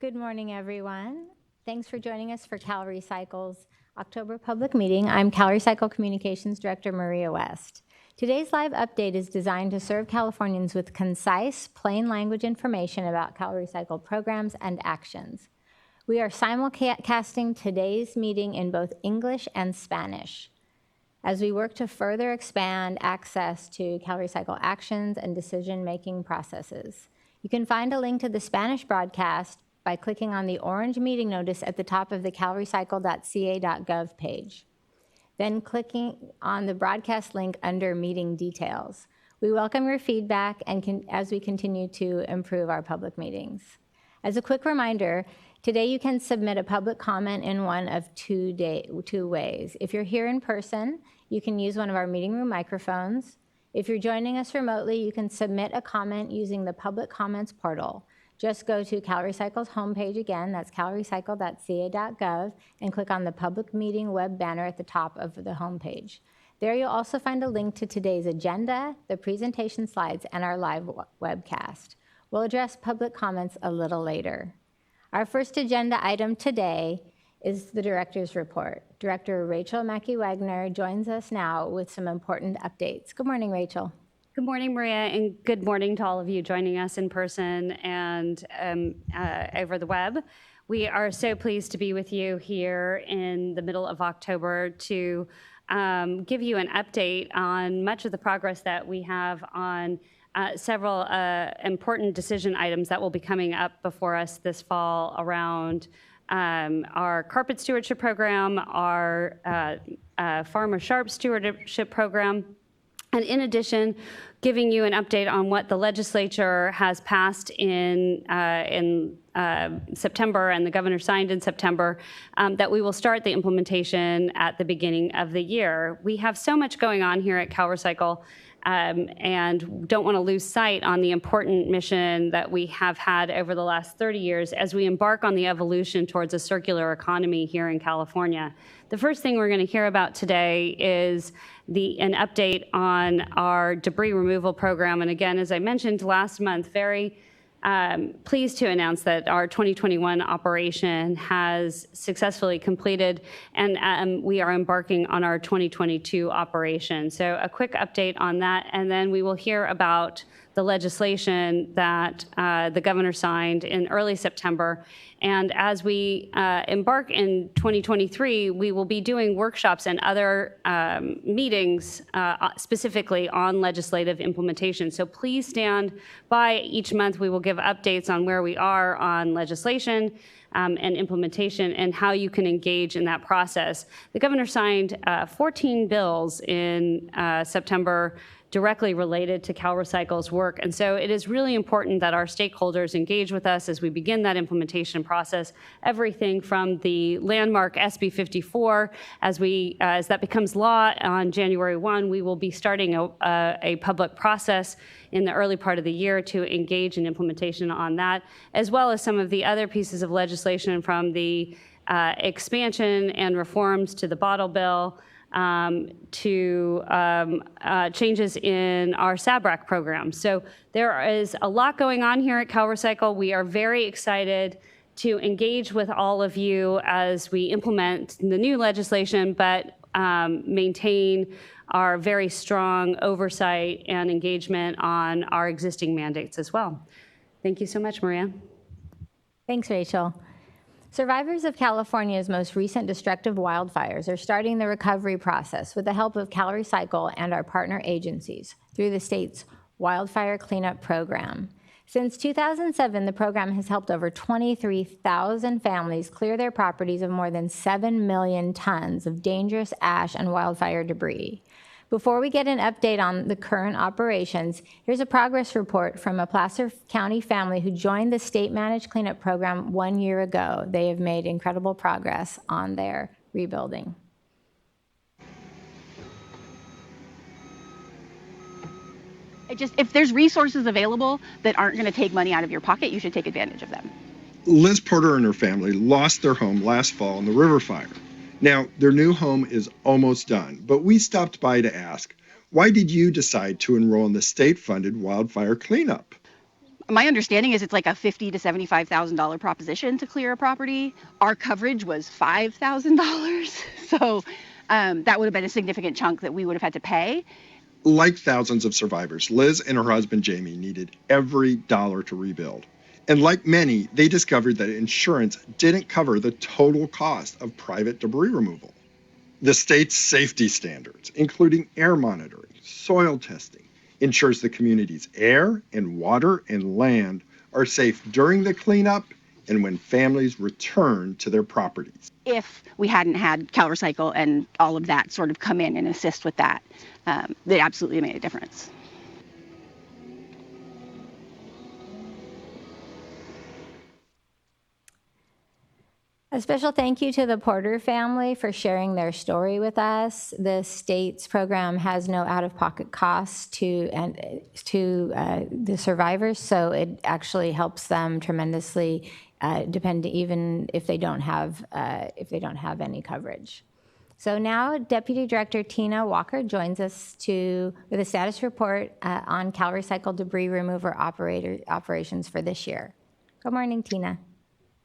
Good morning, everyone. Thanks for joining us for CalRecycle's October public meeting. I'm CalRecycle Communications Director Maria West. Today's live update is designed to serve Californians with concise, plain language information about CalRecycle programs and actions. We are simulcasting today's meeting in both English and Spanish as we work to further expand access to CalRecycle actions and decision-making processes. You can find a link to the Spanish broadcast by clicking on the orange meeting notice at the top of the calrecycle.ca.gov page. Then clicking on the broadcast link under meeting details. We welcome your feedback and as we continue to improve our public meetings. As a quick reminder, today you can submit a public comment in one of two ways. If you're here in person, you can use one of our meeting room microphones. If you're joining us remotely, you can submit a comment using the public comments portal. Just go to CalRecycle's homepage again, that's calrecycle.ca.gov, and click on the public meeting web banner at the top of the homepage. There you'll also find a link to today's agenda, the presentation slides, and our live webcast. We'll address public comments a little later. Our first agenda item today is the director's report. Director Rachel Mackey-Wagner joins us now with some important updates. Good morning, Rachel. Good morning, Maria, and good morning to all of you joining us in person and over the web. We are so pleased to be with you here in the middle of October to give you an update on much of the progress that we have on several important decision items that will be coming up before us this fall around our carpet stewardship program, our farmer sharp stewardship program, and in addition, giving you an update on what the legislature has passed in September and the governor signed in September, that we will start the implementation at the beginning of the year. We have so much going on here at CalRecycle and don't want to lose sight on the important mission that we have had over the last 30 years as we embark on the evolution towards a circular economy here in California. The first thing we're going to hear about today is an update on our debris removal program. And again, as I mentioned last month, very pleased to announce that our 2021 operation has successfully completed, and we are embarking on our 2022 operation. So a quick update on that, and then we will hear about the legislation that the governor signed in early September. And as we embark in 2023, we will be doing workshops and other meetings specifically on legislative implementation. So please stand by. Each month we will give updates on where we are on legislation and implementation and how you can engage in that process. The governor signed 14 bills in September directly related to CalRecycle's work. And so it is really important that our stakeholders engage with us as we begin that implementation process. Everything from the landmark SB 54, as that becomes law on January 1, we will be starting a public process in the early part of the year to engage in implementation on that, as well as some of the other pieces of legislation from the expansion and reforms to the bottle bill, to changes in our SABRAC program. So there is a lot going on here at CalRecycle. We are very excited to engage with all of you as we implement the new legislation, but maintain our very strong oversight and engagement on our existing mandates as well. Thank you so much, Maria. Thanks, Rachel. Survivors of California's most recent destructive wildfires are starting the recovery process with the help of CalRecycle and our partner agencies through the state's wildfire cleanup program. Since 2007, the program has helped over 23,000 families clear their properties of more than 7 million tons of dangerous ash and wildfire debris. Before we get an update on the current operations, here's a progress report from a Placer County family who joined the state-managed cleanup program 1 year ago. They have made incredible progress on their rebuilding. If there's resources available that aren't going to take money out of your pocket, you should take advantage of them. Liz Porter and her family lost their home last fall in the river fire. Now, their new home is almost done, but we stopped by to ask, why did you decide to enroll in the state-funded wildfire cleanup? My understanding is it's like a $50,000 to $75,000 proposition to clear a property. Our coverage was $5,000. So that would have been a significant chunk that we would have had to pay. Like thousands of survivors, Liz and her husband Jamie needed every dollar to rebuild. And like many, they discovered that insurance didn't cover the total cost of private debris removal. The state's safety standards, including air monitoring, soil testing, ensures the community's air and water and land are safe during the cleanup and when families return to their properties. If we hadn't had CalRecycle and all of that sort of come in and assist with that, they absolutely made a difference. A special thank you to the Porter family for sharing their story with us. The state's program has no out-of-pocket costs to the survivors, so it actually helps them tremendously, even if they don't have any coverage. So now Deputy Director Tina Walker joins us with a status report on CalRecycle debris remover operations for this year. Good morning, Tina.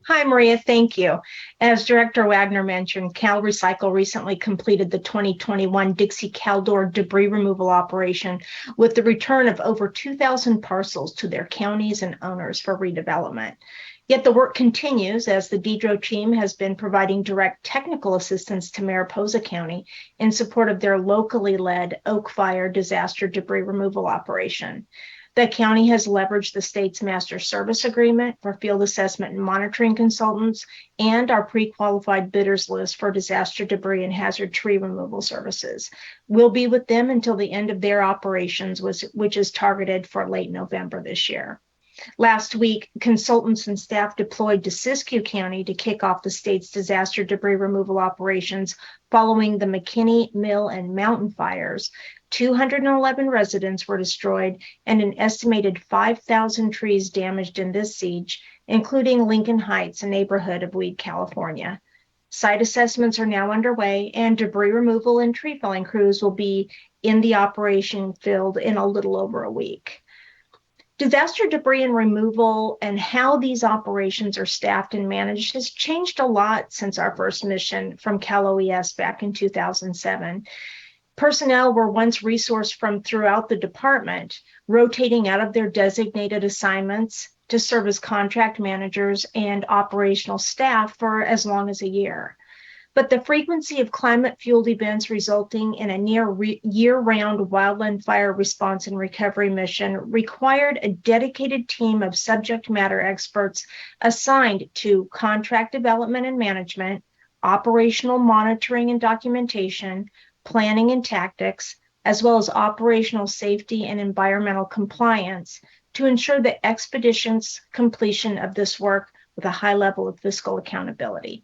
Hi, Maria. Thank you. As Director Wagner mentioned, CalRecycle recently completed the 2021 Dixie Caldor debris removal operation with the return of over 2,000 parcels to their counties and owners for redevelopment. Yet the work continues as the Dedro team has been providing direct technical assistance to Mariposa County in support of their locally led Oak Fire disaster debris removal operation. The county has leveraged the state's master service agreement for field assessment and monitoring consultants and our pre-qualified bidders list for disaster debris and hazard tree removal services. We'll be with them until the end of their operations, which is targeted for late November this year. Last week, consultants and staff deployed to Siskiyou County to kick off the state's disaster debris removal operations following the McKinney, Mill, and Mountain fires. 211 residents were destroyed and an estimated 5,000 trees damaged in this siege, including Lincoln Heights, a neighborhood of Weed, California. Site assessments are now underway and debris removal and tree felling crews will be in the operation field in a little over a week. Disaster debris and removal and how these operations are staffed and managed has changed a lot since our first mission from Cal OES back in 2007. Personnel were once resourced from throughout the department, rotating out of their designated assignments to serve as contract managers and operational staff for as long as a year. But the frequency of climate-fueled events resulting in a near year-round wildland fire response and recovery mission required a dedicated team of subject matter experts assigned to contract development and management, operational monitoring and documentation, planning and tactics, as well as operational safety and environmental compliance to ensure the expeditious completion of this work with a high level of fiscal accountability.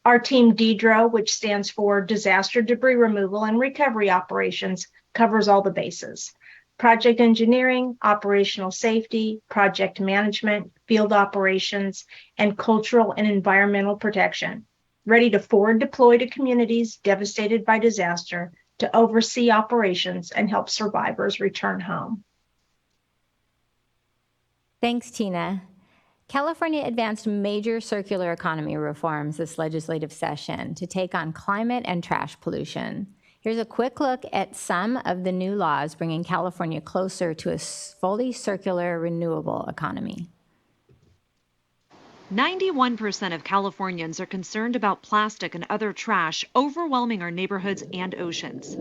Our team DEDRO, which stands for Disaster Debris Removal and Recovery Operations, covers all the bases: project engineering, operational safety, project management, field operations, and cultural and environmental protection, ready to forward deploy to communities devastated by disaster to oversee operations and help survivors return home. Thanks, Tina. California advanced major circular economy reforms this legislative session to take on climate and trash pollution. Here's a quick look at some of the new laws bringing California closer to a fully circular, renewable economy. 91% of Californians are concerned about plastic and other trash overwhelming our neighborhoods and oceans.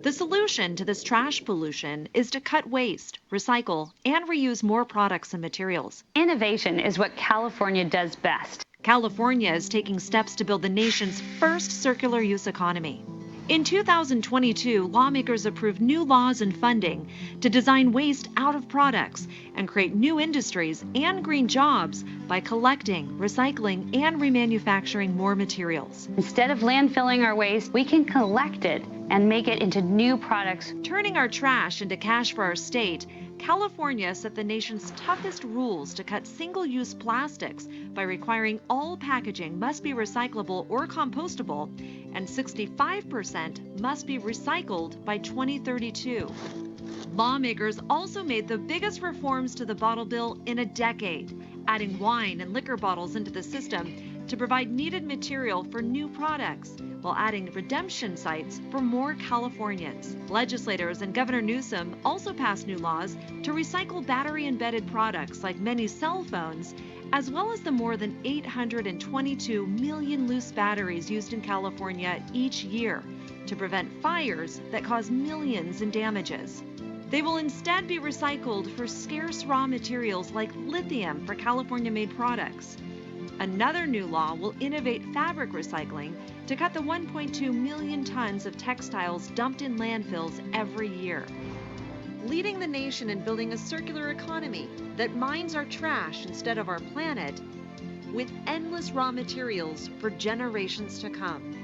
The solution to this trash pollution is to cut waste, recycle, and reuse more products and materials. Innovation is what California does best. California is taking steps to build the nation's first circular use economy. In 2022, lawmakers approved new laws and funding to design waste out of products and create new industries and green jobs by collecting, recycling, and remanufacturing more materials. Instead of landfilling our waste, we can collect it and make it into new products. Turning our trash into cash for our state California set the nation's toughest rules to cut single-use plastics by requiring all packaging must be recyclable or compostable, and 65% must be recycled by 2032. Lawmakers also made the biggest reforms to the bottle bill in a decade, adding wine and liquor bottles into the system to provide needed material for new products, while adding redemption sites for more Californians. Legislators and Governor Newsom also passed new laws to recycle battery-embedded products like many cell phones, as well as the more than 822 million loose batteries used in California each year to prevent fires that cause millions in damages. They will instead be recycled for scarce raw materials like lithium for California-made products. Another new law will innovate fabric recycling to cut the 1.2 million tons of textiles dumped in landfills every year. Leading the nation in building a circular economy that mines our trash instead of our planet, with endless raw materials for generations to come.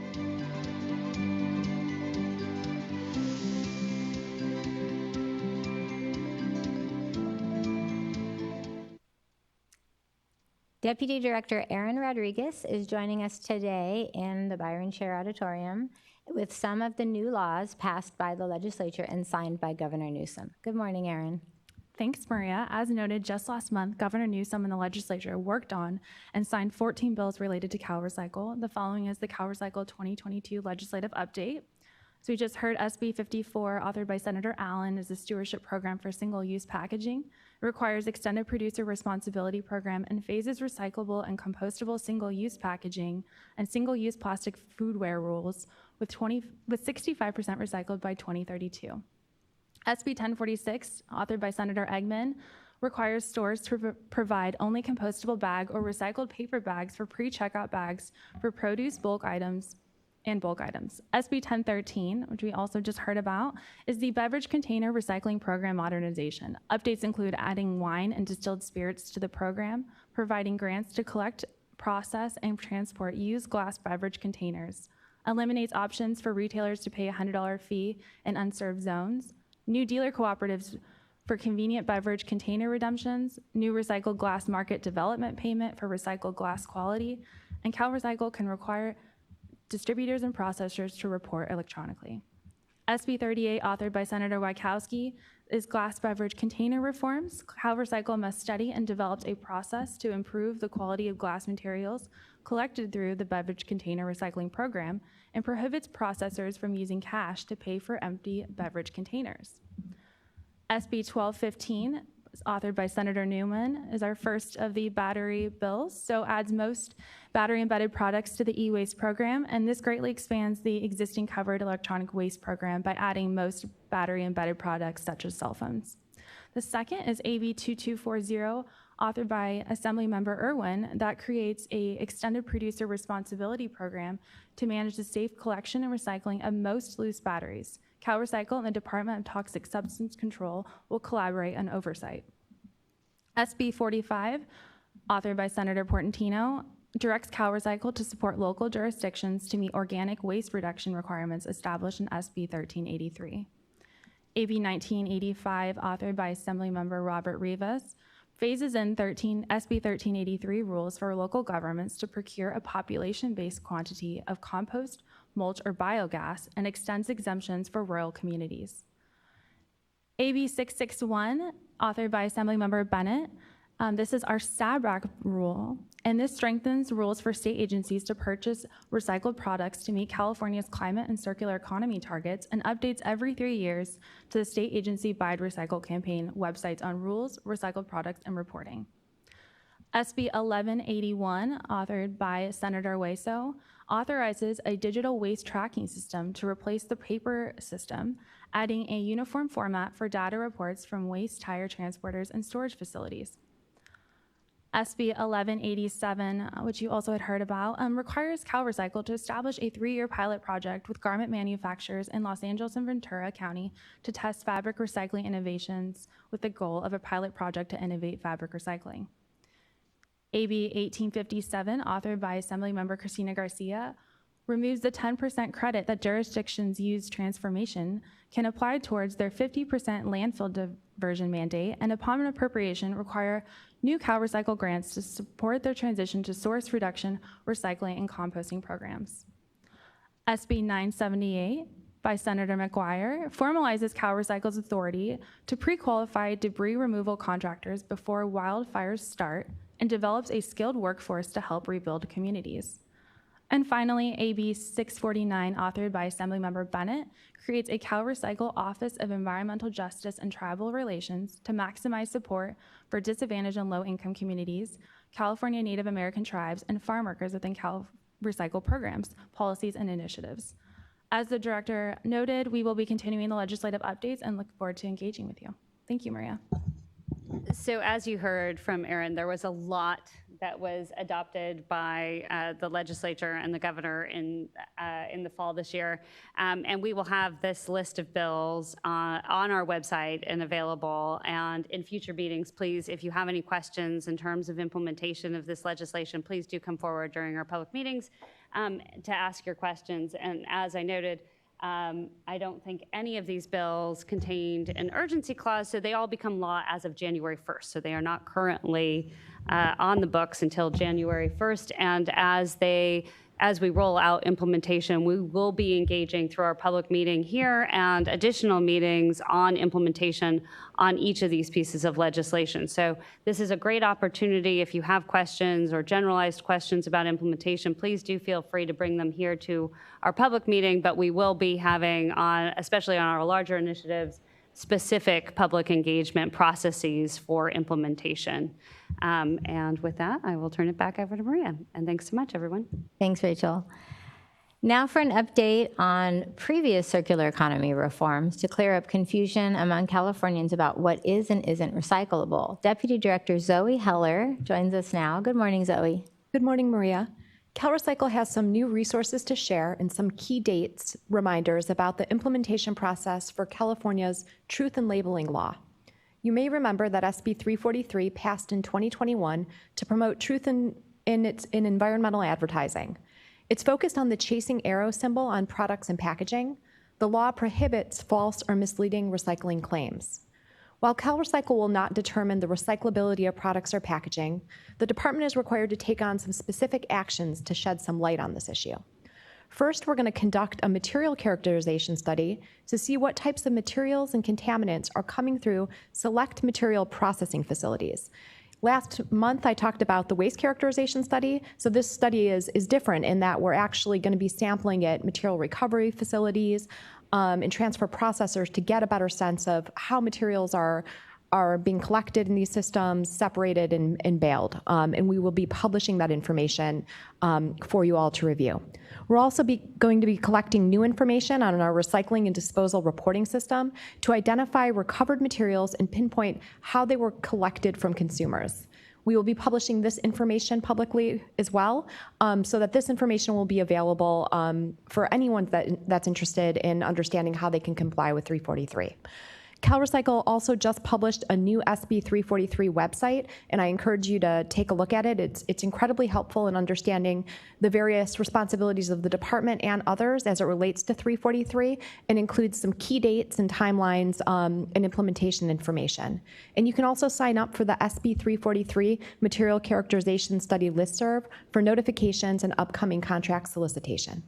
Deputy Director Aaron Rodriguez is joining us today in the Byron Chair Auditorium with some of the new laws passed by the legislature and signed by Governor Newsom. Good morning, Aaron. Thanks, Maria. As noted, just last month, Governor Newsom and the legislature worked on and signed 14 bills related to CalRecycle. The following is the CalRecycle 2022 legislative update. So we just heard SB 54, authored by Senator Allen, is a stewardship program for single-use packaging. It requires extended producer responsibility program and phases recyclable and compostable single-use packaging and single-use plastic foodware rules with 65% recycled by 2032. SB 1046, authored by Senator Eggman, requires stores to provide only compostable bag or recycled paper bags for pre-checkout bags for produce, bulk items, and bulk items. SB 1013, which we also just heard about, is the beverage container recycling program modernization. Updates include adding wine and distilled spirits to the program, providing grants to collect, process, and transport used glass beverage containers, eliminates options for retailers to pay a $100 fee in unserved zones, new dealer cooperatives for convenient beverage container redemptions, new recycled glass market development payment for recycled glass quality, and CalRecycle can require distributors and processors to report electronically. SB 38, authored by Senator Wachowski, is glass beverage container reforms. CalRecycle must study and develop a process to improve the quality of glass materials collected through the beverage container recycling program and prohibits processors from using cash to pay for empty beverage containers. SB 1215, authored by Senator Newman, is our first of the battery bills, so adds most battery-embedded products to the e-waste program, and this greatly expands the existing covered electronic waste program by adding most battery-embedded products such as cell phones. The second is AB 2240, authored by Assemblymember Irwin, that creates a extended producer responsibility program to manage the safe collection and recycling of most loose batteries. CalRecycle and the Department of Toxic Substance Control will collaborate on oversight. SB 45, authored by Senator Portantino, directs CalRecycle to support local jurisdictions to meet organic waste reduction requirements established in SB 1383. AB 1985, authored by Assemblymember Robert Rivas, phases in SB 1383 rules for local governments to procure a population-based quantity of compost, mulch, or biogas, and extends exemptions for rural communities. AB 661, authored by Assemblymember Bennett, this is our SABRAC rule, and this strengthens rules for state agencies to purchase recycled products to meet California's climate and circular economy targets and updates every 3 years to the state agency Buy Recycle campaign websites on rules, recycled products, and reporting. SB 1181, authored by Senator Hueso, authorizes a digital waste tracking system to replace the paper system, adding a uniform format for data reports from waste tire transporters and storage facilities. SB 1187, which you also had heard about, requires CalRecycle to establish a 3-year pilot project with garment manufacturers in Los Angeles and Ventura County to test fabric recycling innovations with the goal of a pilot project to innovate fabric recycling. AB 1857, authored by Assemblymember Cristina Garcia, removes the 10% credit that jurisdictions use transformation can apply towards their 50% landfill diversion mandate, and upon appropriation require new CalRecycle grants to support their transition to source reduction, recycling, and composting programs. SB 978 by Senator McGuire formalizes CalRecycle's authority to pre-qualify debris removal contractors before wildfires start and develops a skilled workforce to help rebuild communities. And finally, AB 649, authored by Assemblymember Bennett, creates a CalRecycle Office of Environmental Justice and Tribal Relations to maximize support for disadvantaged and low-income communities, California Native American tribes, and farm workers within CalRecycle programs, policies, and initiatives. As the director noted, we will be continuing the legislative updates and look forward to engaging with you. Thank you, Maria. So as you heard from Erin, there was a lot that was adopted by the legislature and the governor in the fall this year. And we will have this list of bills on our website and available. And in future meetings, please, if you have any questions in terms of implementation of this legislation, please do come forward during our public meetings to ask your questions. And as I noted, I don't think any of these bills contained an urgency clause, so they all become law as of January 1st. So they are not currently on the books until January 1st. And as we roll out implementation, we will be engaging through our public meeting here and additional meetings on implementation on each of these pieces of legislation. So this is a great opportunity. If you have questions or generalized questions about implementation, please do feel free to bring them here to our public meeting, but we will be having, especially on our larger initiatives, specific public engagement processes for implementation. And with that, I will turn it back over to Maria. And thanks so much, everyone. Thanks, Rachel. Now for an update on previous circular economy reforms to clear up confusion among Californians about what is and isn't recyclable. Deputy Director Zoe Heller joins us now. Good morning, Zoe. Good morning, Maria. CalRecycle has some new resources to share and some key dates reminders about the implementation process for California's Truth in Labeling law. You may remember that SB 343 passed in 2021 to promote truth in environmental advertising. It's focused on the chasing arrow symbol on products and packaging. The law prohibits false or misleading recycling claims. While CalRecycle will not determine the recyclability of products or packaging, the department is required to take on some specific actions to shed some light on this issue. First, we're going to conduct a material characterization study to see what types of materials and contaminants are coming through select material processing facilities. Last month, I talked about the waste characterization study. So this study is different in that we're actually going to be sampling at material recovery facilities and transfer processors to get a better sense of how materials are being collected in these systems, separated and baled. And we will be publishing that information for you all to review. We're also going to be collecting new information on our recycling and disposal reporting system to identify recovered materials and pinpoint how they were collected from consumers. We will be publishing this information publicly as well, so that this information will be available for anyone that's interested in understanding how they can comply with 343. CalRecycle also just published a new SB 343 website, and I encourage you to take a look at it. It's incredibly helpful in understanding the various responsibilities of the department and others as it relates to 343, and includes some key dates and timelines and implementation information. And you can also sign up for the SB 343 Material Characterization Study listserv for notifications and upcoming contract solicitation.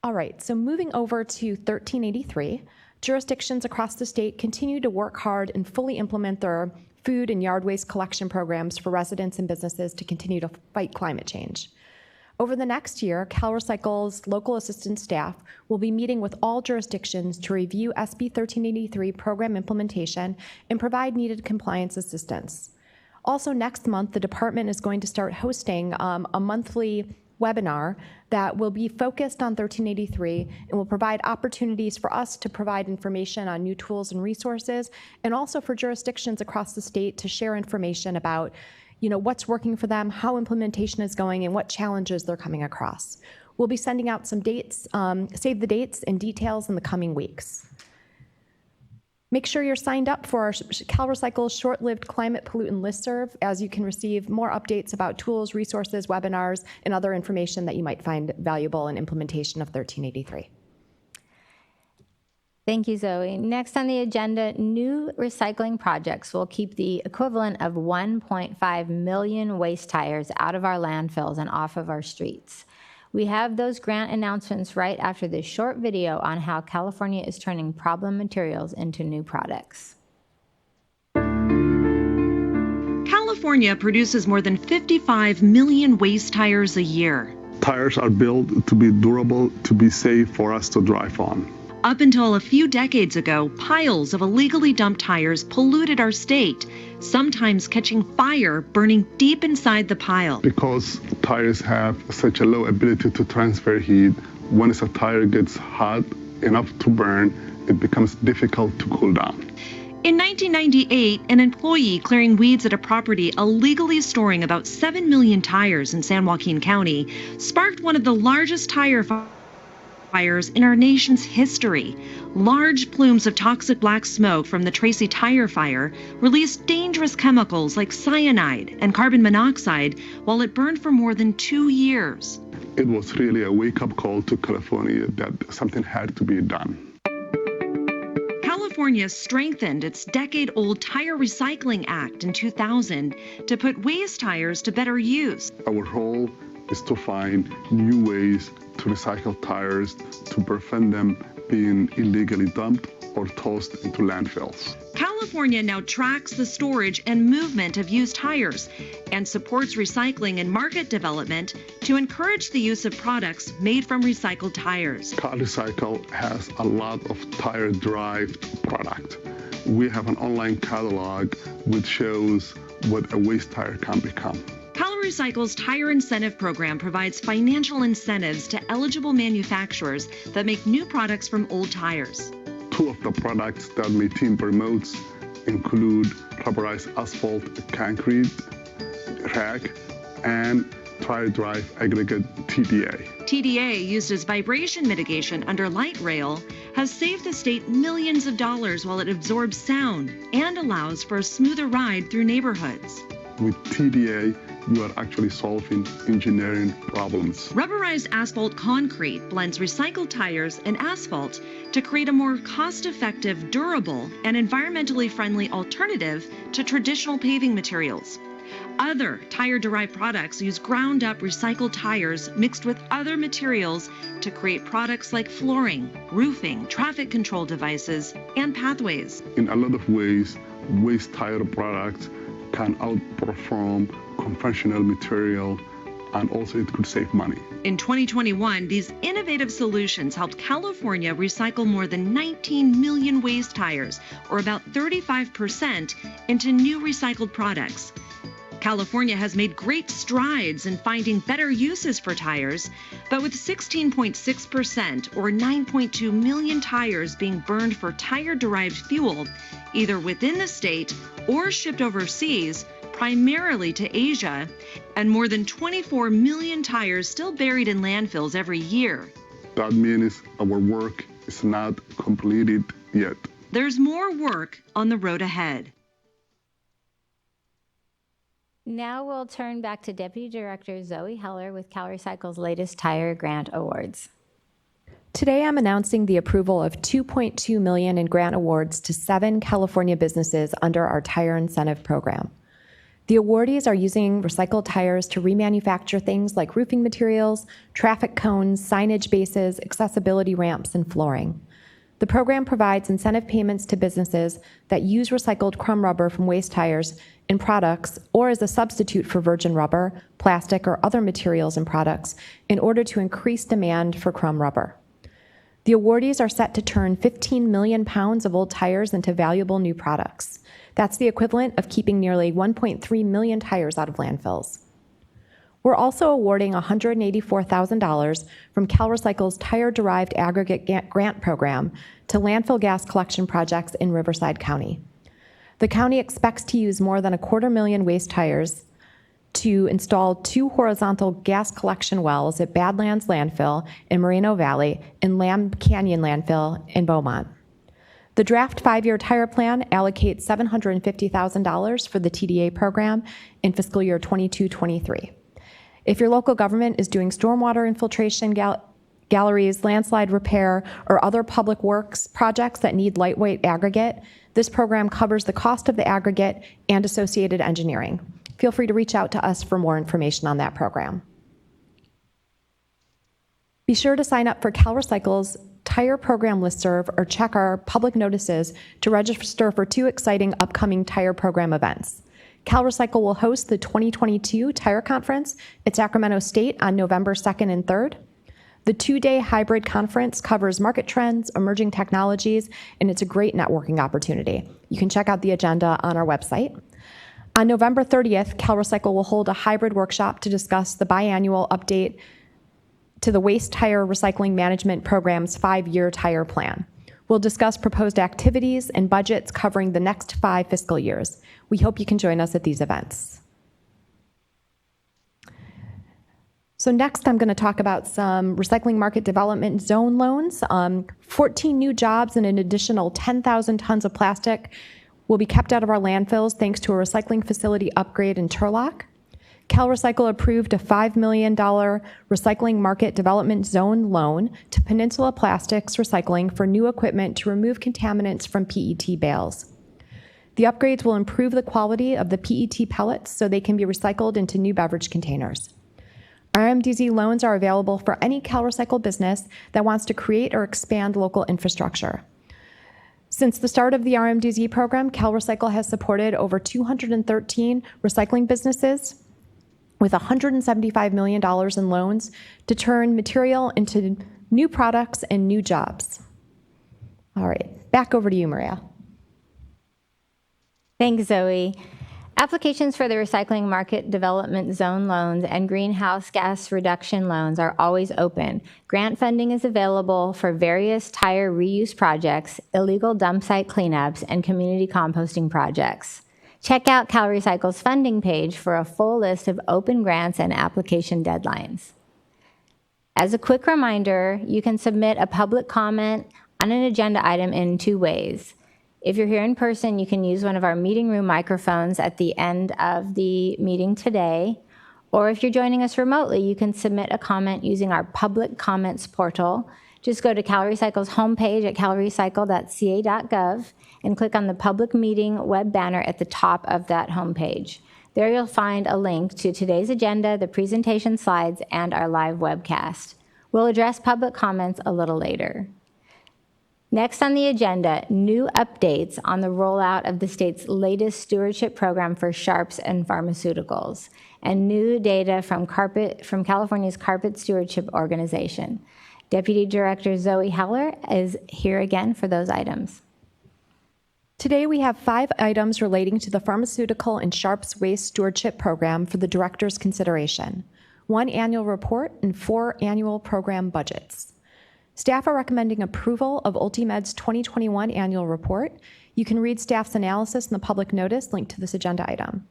All right, so moving over to 1383, jurisdictions across the state continue to work hard and fully implement their food and yard waste collection programs for residents and businesses to continue to fight climate change. Over the next year, CalRecycle's local assistance staff will be meeting with all jurisdictions to review SB 1383 program implementation and provide needed compliance assistance. Also, next month, the department is going to start hosting a monthly webinar that will be focused on 1383 and will provide opportunities for us to provide information on new tools and resources, and also for jurisdictions across the state to share information about what's working for them, how implementation is going, and what challenges they're coming across. We'll be sending out some dates, save the dates and details in the coming weeks. Make sure you're signed up for our CalRecycle short-lived climate pollutant listserv, as you can receive more updates about tools, resources, webinars, and other information that you might find valuable in implementation of 1383. Thank you, Zoe. Next on the agenda, new recycling projects will keep the equivalent of 1.5 million waste tires out of our landfills and off of our streets. We have those grant announcements right after this short video on how California is turning problem materials into new products. California produces more than 55 million waste tires a year. Tires are built to be durable, to be safe for us to drive on. Up until a few decades ago, piles of illegally dumped tires polluted our state, sometimes catching fire, burning deep inside the pile. Because tires have such a low ability to transfer heat, once a tire gets hot enough to burn, it becomes difficult to cool down. In 1998, an employee clearing weeds at a property illegally storing about 7 million tires in San Joaquin County sparked one of the largest tire fires in our nation's history. Large plumes of toxic black smoke from the Tracy tire fire released dangerous chemicals like cyanide and carbon monoxide while it burned for more than 2 years. It was really a wake-up call to California that something had to be done. California strengthened its decade-old Tire Recycling Act in 2000 to put waste tires to better use. Our role is to find new ways to recycle tires to prevent them being illegally dumped or tossed into landfills. California now tracks the storage and movement of used tires and supports recycling and market development to encourage the use of products made from recycled tires. CalRecycle has a lot of tire-derived product. We have an online catalog which shows what a waste tire can become. CalRecycle's Tire Incentive Program provides financial incentives to eligible manufacturers that make new products from old tires. Two of the products that my team promotes include rubberized asphalt concrete, rag, and tire-derived aggregate TDA. TDA, used as vibration mitigation under light rail, has saved the state millions of dollars while it absorbs sound and allows for a smoother ride through neighborhoods. With TDA, you are actually solving engineering problems. Rubberized asphalt concrete blends recycled tires and asphalt to create a more cost-effective, durable, and environmentally friendly alternative to traditional paving materials. Other tire-derived products use ground-up recycled tires mixed with other materials to create products like flooring, roofing, traffic control devices, and pathways. In a lot of ways, waste tire products can outperform conventional material, and also it could save money. In 2021, these innovative solutions helped California recycle more than 19 million waste tires, or about 35%, into new recycled products. California has made great strides in finding better uses for tires, but with 16.6% or 9.2 million tires being burned for tire-derived fuel, either within the state or shipped overseas, primarily to Asia, and more than 24 million tires still buried in landfills every year. That means our work is not completed yet. There's more work on the road ahead. Now we'll turn back to Deputy Director Zoe Heller with CalRecycle's latest tire grant awards. Today, I'm announcing the approval of $2.2 million in grant awards to 7 California businesses under our Tire Incentive Program. The awardees are using recycled tires to remanufacture things like roofing materials, traffic cones, signage bases, accessibility ramps, and flooring. The program provides incentive payments to businesses that use recycled crumb rubber from waste tires in products or as a substitute for virgin rubber, plastic, or other materials and products in order to increase demand for crumb rubber. The awardees are set to turn 15 million pounds of old tires into valuable new products. That's the equivalent of keeping nearly 1.3 million tires out of landfills. We're also awarding $184,000 from CalRecycle's Tire-Derived Aggregate Grant Program to landfill gas collection projects in Riverside County. The county expects to use more than 250,000 waste tires to install 2 horizontal gas collection wells at Badlands Landfill in Moreno Valley and Lamb Canyon Landfill in Beaumont. The draft 5-year tire plan allocates $750,000 for the TDA program in fiscal year 22-23. If your local government is doing stormwater infiltration galleries, landslide repair, or other public works projects that need lightweight aggregate, this program covers the cost of the aggregate and associated engineering. Feel free to reach out to us for more information on that program. Be sure to sign up for CalRecycle's tire program listserv or check our public notices to register for 2 exciting upcoming tire program events. CalRecycle will host the 2022 Tire Conference at Sacramento State on November 2nd and 3rd. The 2-day hybrid conference covers market trends, emerging technologies, and it's a great networking opportunity. You can check out the agenda on our website. On November 30th, CalRecycle will hold a hybrid workshop to discuss the biannual update to the Waste Tire Recycling Management Program's 5-year tire plan. We'll discuss proposed activities and budgets covering the next 5 fiscal years. We hope you can join us at these events. So next, I'm going to talk about some recycling market development zone loans. 14 new jobs and an additional 10,000 tons of plastic will be kept out of our landfills thanks to a recycling facility upgrade in Turlock. CalRecycle approved a $5 million recycling market development zone loan to Peninsula Plastics Recycling for new equipment to remove contaminants from PET bales. The upgrades will improve the quality of the PET pellets so they can be recycled into new beverage containers. RMDZ loans are available for any CalRecycle business that wants to create or expand local infrastructure. Since the start of the RMDZ program, CalRecycle has supported over 213 recycling businesses with $175 million in loans to turn material into new products and new jobs. All right, back over to you, Maria. Thanks, Zoe. Applications for the recycling market development zone loans and greenhouse gas reduction loans are always open. Grant funding is available for various tire reuse projects, illegal dump site cleanups, and community composting projects. Check out CalRecycle's funding page for a full list of open grants and application deadlines. As a quick reminder, you can submit a public comment on an agenda item in 2 ways. If you're here in person, you can use one of our meeting room microphones at the end of the meeting today. Or if you're joining us remotely, you can submit a comment using our public comments portal. Just go to CalRecycle's homepage at calrecycle.ca.gov and click on the public meeting web banner at the top of that homepage. There you'll find a link to today's agenda, the presentation slides, and our live webcast. We'll address public comments a little later. Next on the agenda, new updates on the rollout of the state's latest stewardship program for sharps and pharmaceuticals, and new data from California's Carpet Stewardship Organization. Deputy Director Zoe Heller is here again for those items. Today we have 5 items relating to the Pharmaceutical and Sharps Waste Stewardship Program for the Director's consideration, 1 annual report and 4 annual program budgets. Staff are recommending approval of Ultimed's 2021 annual report. You can read staff's analysis in the public notice linked to this agenda item.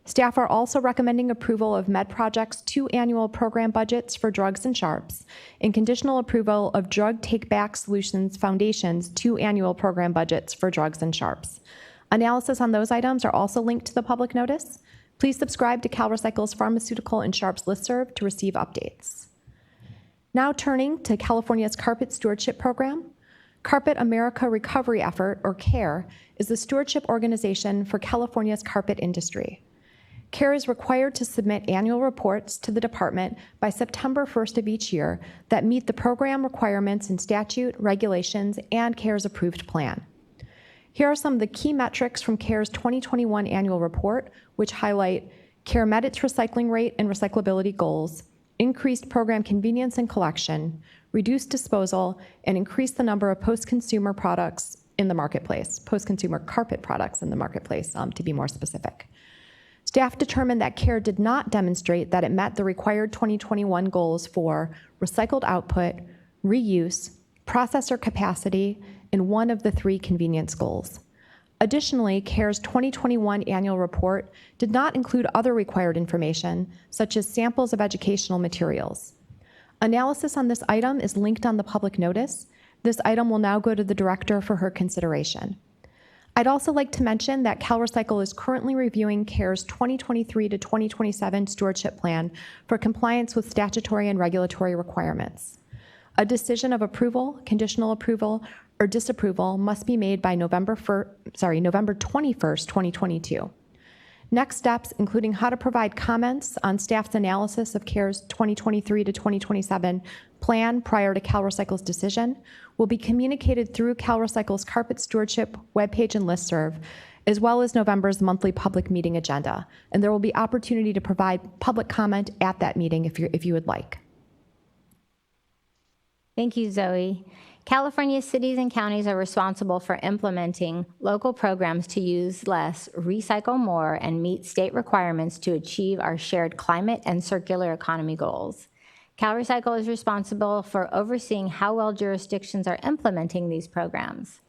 Staff are also recommending approval of MedProject's 2 annual program budgets for drugs and sharps, and conditional approval of Drug Take-Back Solutions Foundation's 2 annual program budgets for drugs and sharps. Analysis on those items are also linked to the public notice. Please subscribe to CalRecycle's Pharmaceutical and Sharps listserv to receive updates. Now turning to California's Carpet Stewardship Program. Carpet America Recovery Effort, or CARE, is the stewardship organization for California's carpet industry. CARE is required to submit annual reports to the department by September 1st of each year that meet the program requirements in statute, regulations, and CARE's approved plan. Here are some of the key metrics from CARE's 2021 annual report, which highlight CARE met its recycling rate and recyclability goals, increased program convenience and collection, reduced disposal, and increased the number of post-consumer products in the marketplace, post-consumer carpet products in the marketplace, to be more specific. Staff determined that CARE did not demonstrate that it met the required 2021 goals for recycled output, reuse, processor capacity, and 1 of the 3 convenience goals. Additionally, CARE's 2021 annual report did not include other required information, such as samples of educational materials. Analysis on this item is linked on the public notice. This item will now go to the director for her consideration. I'd also like to mention that CalRecycle is currently reviewing CARE's 2023 to 2027 stewardship plan for compliance with statutory and regulatory requirements. A decision of approval, conditional approval, or disapproval must be made by November 21st, 2022. Next steps, including how to provide comments on staff's analysis of CARE's 2023 to 2027 plan prior to CalRecycle's decision, will be communicated through CalRecycle's Carpet Stewardship webpage and listserv, as well as November's monthly public meeting agenda. And there will be opportunity to provide public comment at that meeting if you would like. Thank you, Zoe. California's cities and counties are responsible for implementing local programs to use less, recycle more, and meet state requirements to achieve our shared climate and circular economy goals. CalRecycle is responsible for overseeing how well jurisdictions are implementing these programs.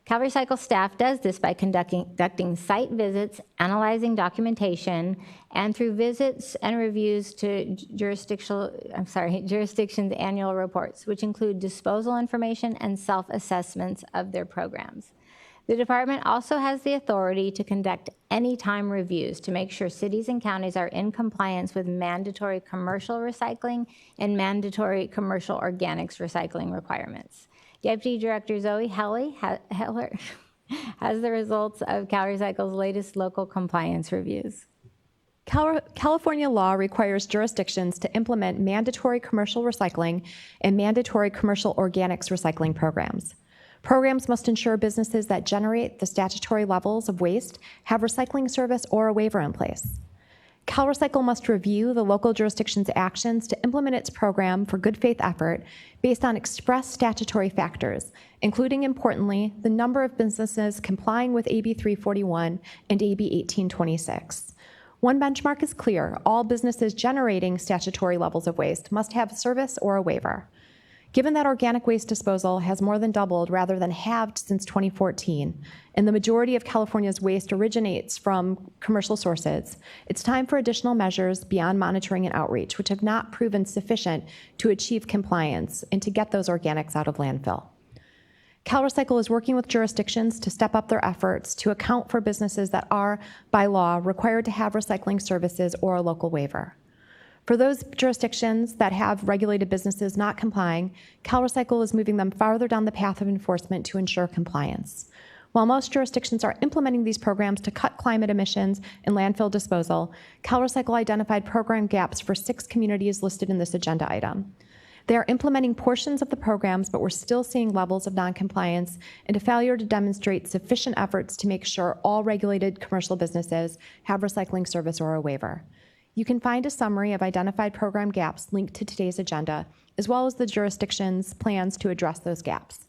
CalRecycle staff does this by conducting site visits, analyzing documentation, and through visits and reviews to jurisdictions' annual reports, which include disposal information and self-assessments of their programs. The department also has the authority to conduct anytime reviews to make sure cities and counties are in compliance with mandatory commercial recycling and mandatory commercial organics recycling requirements. Deputy Director Zoe Heller has the results of CalRecycle's latest local compliance reviews. California law requires jurisdictions to implement mandatory commercial recycling and mandatory commercial organics recycling programs. Programs must ensure businesses that generate the statutory levels of waste have recycling service or a waiver in place. CalRecycle must review the local jurisdiction's actions to implement its program for good faith effort based on express statutory factors, including, importantly, the number of businesses complying with AB 341 and AB 1826. One benchmark is clear: all businesses generating statutory levels of waste must have service or a waiver. Given that organic waste disposal has more than doubled rather than halved since 2014, and the majority of California's waste originates from commercial sources, it's time for additional measures beyond monitoring and outreach, which have not proven sufficient to achieve compliance and to get those organics out of landfill. CalRecycle is working with jurisdictions to step up their efforts to account for businesses that are, by law, required to have recycling services or a local waiver. For those jurisdictions that have regulated businesses not complying, CalRecycle is moving them farther down the path of enforcement to ensure compliance. While most jurisdictions are implementing these programs to cut climate emissions and landfill disposal, CalRecycle identified program gaps for 6 communities listed in this agenda item. They are implementing portions of the programs, but we're still seeing levels of noncompliance and a failure to demonstrate sufficient efforts to make sure all regulated commercial businesses have recycling service or a waiver. You can find a summary of identified program gaps linked to today's agenda, as well as the jurisdiction's plans to address those gaps.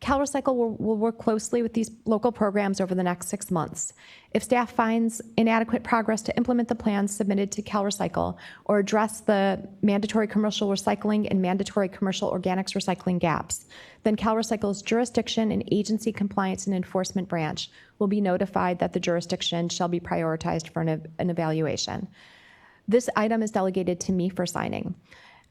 CalRecycle will work closely with these local programs over the next 6 months. If staff finds inadequate progress to implement the plans submitted to CalRecycle or address the mandatory commercial recycling and mandatory commercial organics recycling gaps, then CalRecycle's jurisdiction and agency compliance and enforcement branch will be notified that the jurisdiction shall be prioritized for an evaluation. This item is delegated to me for signing.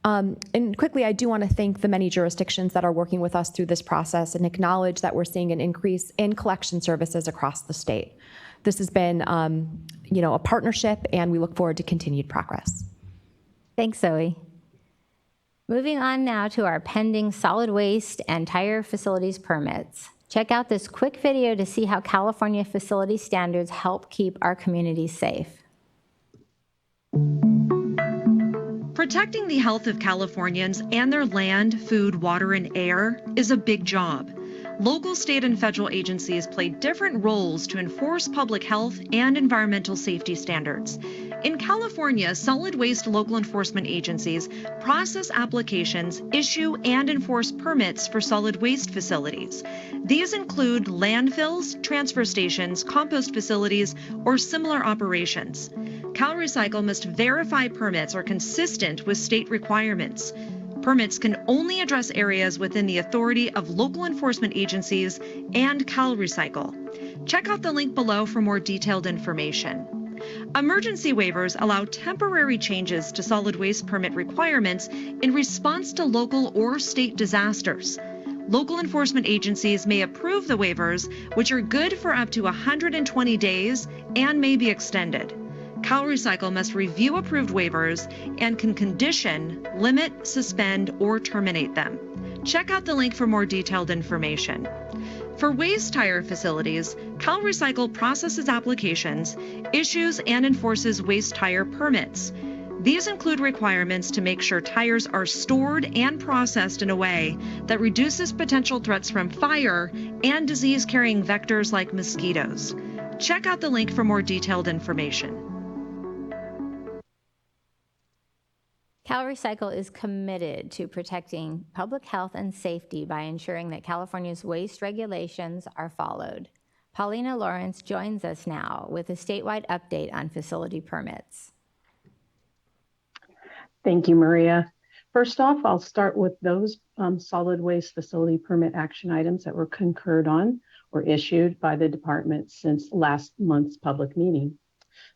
And quickly, I do want to thank the many jurisdictions that are working with us through this process and acknowledge that we're seeing an increase in collection services across the state. This has been, a partnership, and we look forward to continued progress. Thanks, Zoe. Moving on now to our pending solid waste and tire facilities permits. Check out this quick video to see how California facility standards help keep our communities safe. Protecting the health of Californians and their land, food, water, and air is a big job. Local, state, and federal agencies play different roles to enforce public health and environmental safety standards. In California, solid waste local enforcement agencies process applications, issue, and enforce permits for solid waste facilities. These include landfills, transfer stations, compost facilities, or similar operations. CalRecycle must verify permits are consistent with state requirements. Permits can only address areas within the authority of local enforcement agencies and CalRecycle. Check out the link below for more detailed information. Emergency waivers allow temporary changes to solid waste permit requirements in response to local or state disasters. Local enforcement agencies may approve the waivers, which are good for up to 120 days and may be extended. CalRecycle must review approved waivers and can condition, limit, suspend, or terminate them. Check out the link for more detailed information. For waste tire facilities, CalRecycle processes applications, issues and enforces waste tire permits. These include requirements to make sure tires are stored and processed in a way that reduces potential threats from fire and disease-carrying vectors like mosquitoes. Check out the link for more detailed information. CalRecycle is committed to protecting public health and safety by ensuring that California's waste regulations are followed. Paulina Lawrence joins us now with a statewide update on facility permits. Thank you, Maria. First off, I'll start with those solid waste facility permit action items that were concurred on or issued by the department since last month's public meeting.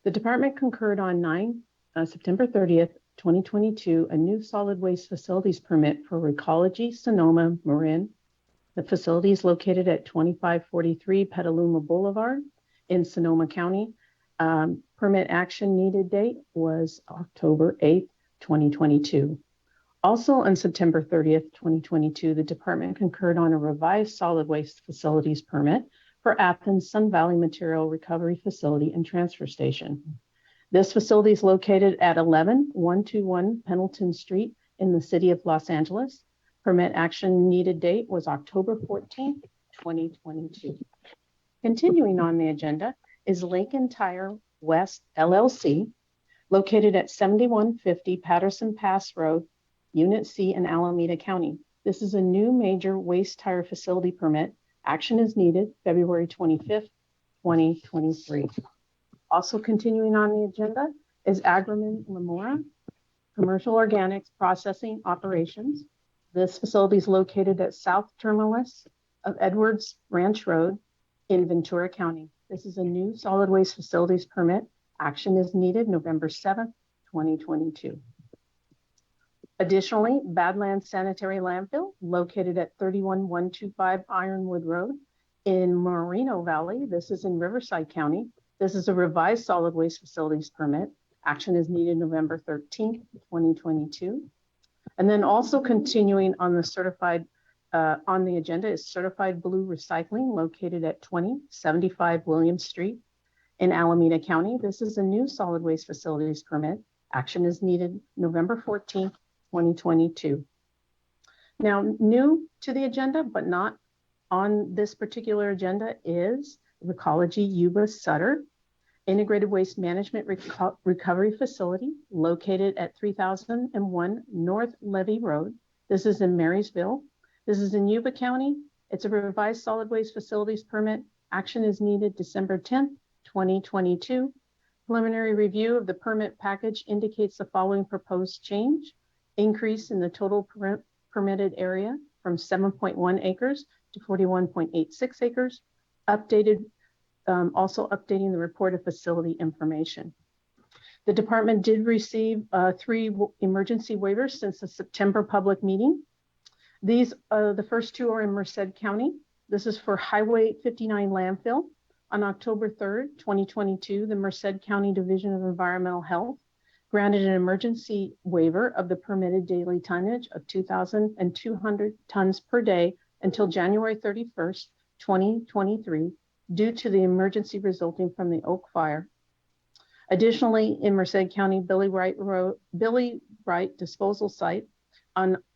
The department concurred on September 30th, 2022, a new solid waste facilities permit for Recology, Sonoma, Marin. The facility is located at 2543 Petaluma Boulevard in Sonoma County. Permit action needed date was October 8th, 2022. Also on September 30th, 2022, the department concurred on a revised solid waste facilities permit for Athens Sun Valley Material Recovery Facility and Transfer Station. This facility is located at 11121 Pendleton Street in the city of Los Angeles. Permit action needed date was October 14th, 2022. Continuing on the agenda is Lincoln Tire West LLC, located at 7150 Patterson Pass Road, Unit C in Alameda County. This is a new major waste tire facility permit. Action is needed February 25th, 2023. Also continuing on the agenda is Agroman Lamora, Commercial Organics Processing Operations. This facility is located at South Terminus of Edwards Ranch Road in Ventura County. This is a new solid waste facilities permit. Action is needed November 7th, 2022. Additionally, Badlands Sanitary Landfill, located at 31125 Ironwood Road in Moreno Valley. This is in Riverside County. This is a revised solid waste facilities permit. Action is needed November 13th, 2022. And then also continuing on the on the agenda is Certified Blue Recycling, located at 2075 Williams Street in Alameda County. This is a new solid waste facilities permit. Action is needed November 14th, 2022. Now, new to the agenda, but not on this particular agenda, is Recology Yuba Sutter Integrated Waste Management Recovery Facility, located at 3001 North Levy Road. This is in Marysville. This is in Yuba County. It's a revised solid waste facilities permit. Action is needed December 10th, 2022. Preliminary review of the permit package indicates the following proposed change: increase in the total permitted area from 7.1 acres to 41.86 acres, also updating the report of facility information. The department did receive 3 emergency waivers since the September public meeting. These, the first 2 are in Merced County. This is for Highway 59 landfill. On October 3rd, 2022, the Merced County Division of Environmental Health granted an emergency waiver of the permitted daily tonnage of 2,200 tons per day until January 31st, 2023, due to the emergency resulting from the Oak Fire. Additionally, in Merced County, Billy Wright disposal site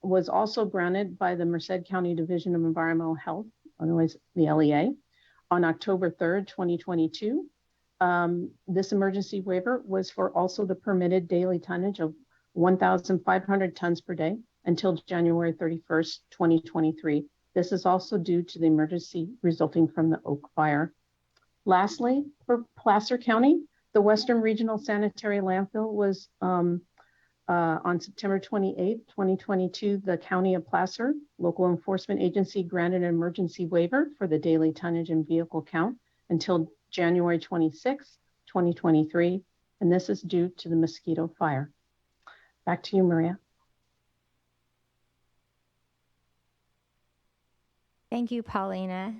was also granted by the Merced County Division of Environmental Health, otherwise the LEA, on October 3rd, 2022. This emergency waiver was for also the permitted daily tonnage of 1,500 tons per day until January 31st, 2023. This is also due to the emergency resulting from the Oak Fire. Lastly, for Placer County, the Western Regional Sanitary Landfill was on September 28th, 2022, the County of Placer Local Enforcement Agency granted an emergency waiver for the daily tonnage and vehicle count until January 26th, 2023, and this is due to the mosquito fire. Back to you, Maria. Thank you, Paulina.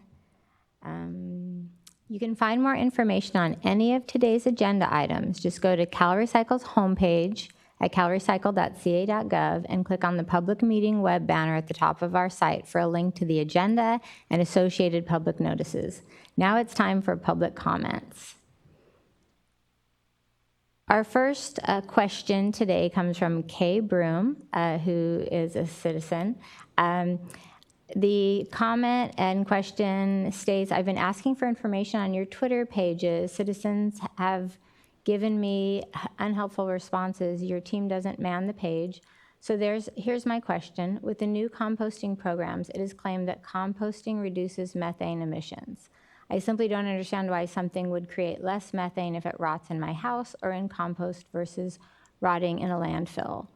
You can find more information on any of today's agenda items. Just go to CalRecycle's homepage at calrecycle.ca.gov and click on the public meeting web banner at the top of our site for a link to the agenda and associated public notices. Now it's time for public comments. Our first question today comes from Kay Broom, who is a citizen. The comment and question states, I've been asking for information on your Twitter pages. Citizens have given me unhelpful responses. Your team doesn't man the page. So here's my question. With the new composting programs, it is claimed that composting reduces methane emissions. I simply don't understand why something would create less methane if it rots in my house or in compost versus rotting in a landfill.